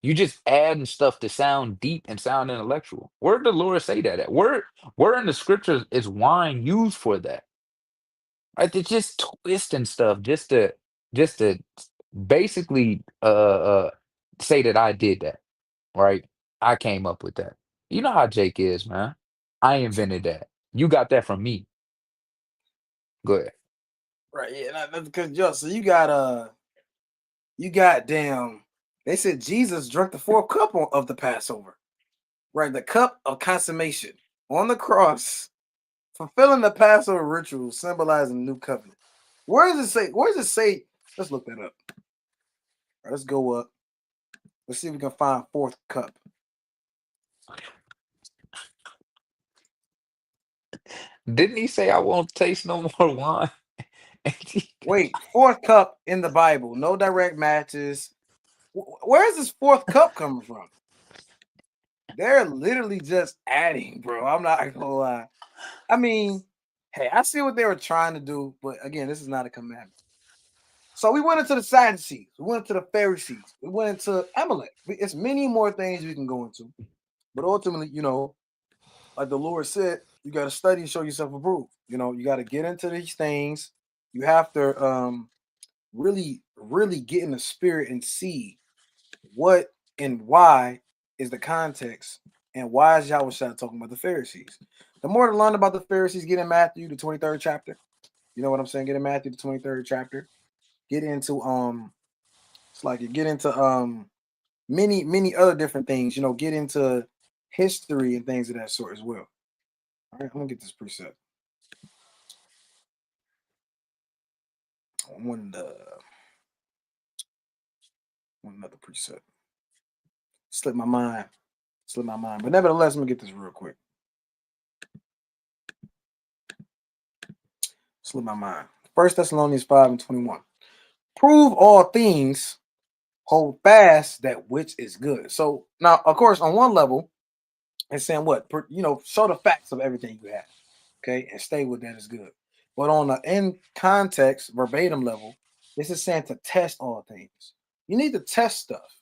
S2: You just adding stuff to sound deep and sound intellectual. Where did the Lord say that at? Where in the scriptures is wine used for that? Right? They're just twisting stuff just to basically say that I did that. Right? I came up with that. You know how Jake is, man. I invented that. You got that from me. Go ahead.
S1: Right, yeah, that's because yo, so you got damn. They said Jesus drank the fourth cup of the Passover, right? The cup of consummation on the cross, fulfilling the Passover ritual, symbolizing the new covenant. Where does it say? Where does it say? Let's look that up. Right, let's go up. Let's see if we can find fourth cup.
S2: Didn't he say I won't taste no more wine?
S1: Wait, fourth cup in the Bible. No direct matches. Where is this fourth cup coming from? They're literally just adding, bro. I'm not gonna lie. I mean, hey, I see what they were trying to do, but again, this is not a commandment. So we went into the Sadducees, we went into the Pharisees, we went into Amalek. It's many more things we can go into, but ultimately, like the Lord said, you got to study and show yourself approved. You got to get into these things. You have to really, really get in the spirit and see what and why is the context and why is Yahweh Shah talking about the Pharisees. The more to learn about the Pharisees, get in Matthew, the 23rd chapter. You know what I'm saying? Get in Matthew, the 23rd chapter. Get into it's like you get into many, many other different things, get into history and things of that sort as well. All right, I'm gonna get this preset. One one another preset. Slip my mind. Slip my mind. But nevertheless, let me get this real quick. Slip my mind. First Thessalonians 5:21. Prove all things, hold fast that which is good. So now, of course, on one level, it's saying what? Show the facts of everything you have. Okay, and stay with that is good. But on the in context, verbatim level, this is saying to test all things. You need to test stuff.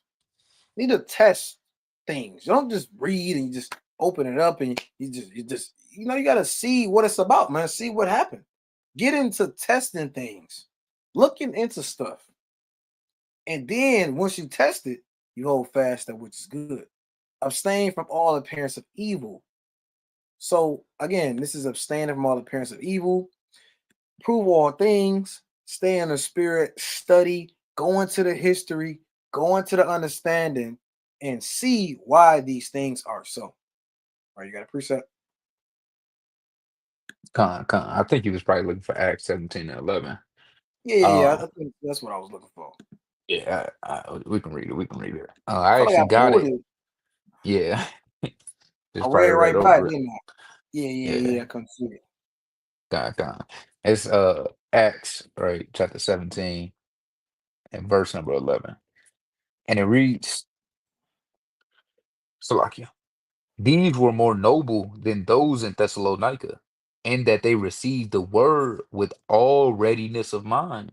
S1: You need to test things. You don't just read and you just open it up and you just you got to see what it's about, man. See what happened. Get into testing things, looking into stuff, and then once you test it, you hold fast that which is good. Abstain from all appearance of evil. So again, this is abstaining from all appearance of evil. Prove all things. Stay in the spirit. Study. Go into the history. Go into the understanding, and see why these things are so. All right, you got a preset.
S2: I think he was probably looking for Acts 17 and 11.
S1: Yeah, yeah, yeah.
S2: Um,
S1: I think that's what I was looking for.
S2: yeah, we can read it. We can read it.
S1: I
S2: I
S1: feel like I
S2: actually got
S1: pulled
S2: it.
S1: it.
S2: Yeah,
S1: I
S2: just
S1: read
S2: probably read
S1: right by it,
S2: over it.
S1: didn't I? Yeah, yeah, yeah.
S2: Yeah,
S1: I couldn't see it.
S2: God. It's Acts, right, chapter 17 and verse number 11. And it reads, Salakia. These were more noble than those in Thessalonica, in that they received the word with all readiness of mind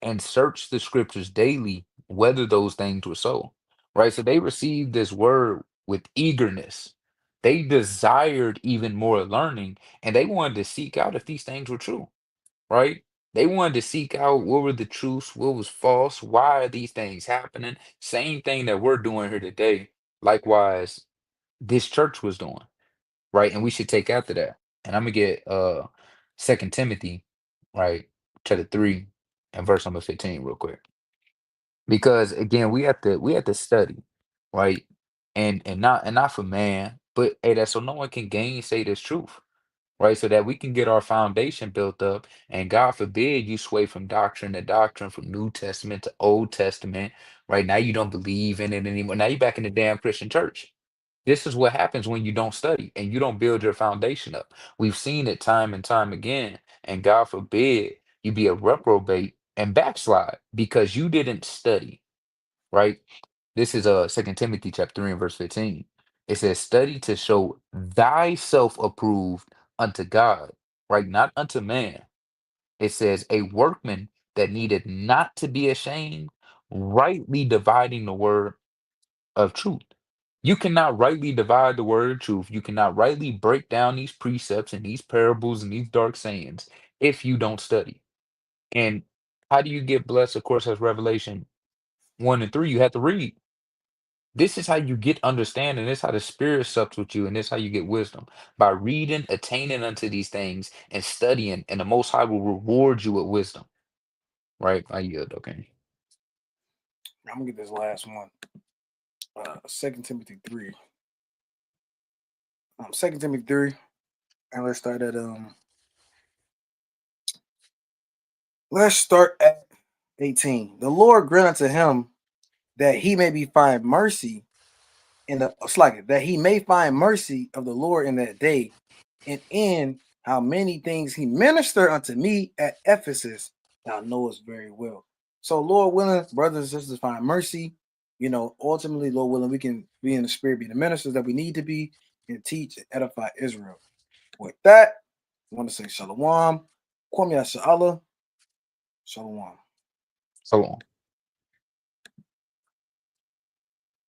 S2: and searched the scriptures daily whether those things were so. Right? So they received this word with eagerness. They desired even more learning and they wanted to seek out if these things were true. Right? They wanted to seek out what were the truths, what was false, why are these things happening? Same thing that we're doing here today. Likewise, this church was doing, right? And we should take after that. And I'm gonna get Second Timothy, right, chapter 3 and verse number 15 real quick. Because again, we have to study, right? And not for man, but hey, that so no one can gainsay this truth, right? So that we can get our foundation built up, and God forbid you sway from doctrine to doctrine, from New Testament to Old Testament, right? Now you don't believe in it anymore. Now you're back in the damn Christian church. This is what happens when you don't study and you don't build your foundation up. We've seen it time and time again. And God forbid you be a reprobate and backslide because you didn't study, right? This is Second Timothy chapter 3 and verse 15. It says, study to show thyself approved unto God, right? Not unto man. It says, a workman that needed not to be ashamed, rightly dividing the word of truth. You cannot rightly divide the word of truth. You cannot rightly break down these precepts and these parables and these dark sayings if you don't study. And how do you get blessed? Of course, as Revelation 1 and 3, you have to read. This is how you get understanding. This is how the spirit sups with you, and this is how you get wisdom. By reading, attaining unto these things, and studying, and the Most High will reward you with wisdom. Right? I yield, okay.
S1: I'm gonna get this last one. 2 Timothy 3. 2 Timothy 3. And let's start at 18. The Lord grant unto him that he may be find mercy that he may find mercy of the Lord in that day, and in how many things he ministered unto me at Ephesus, thou knowest very well. So, Lord willing, brothers and sisters, find mercy. Ultimately, Lord willing, we can be in the spirit, be the ministers that we need to be, and teach and edify Israel. With that, I want to say Shalom. Kwame Yasha Allah. Shalom.
S2: So long.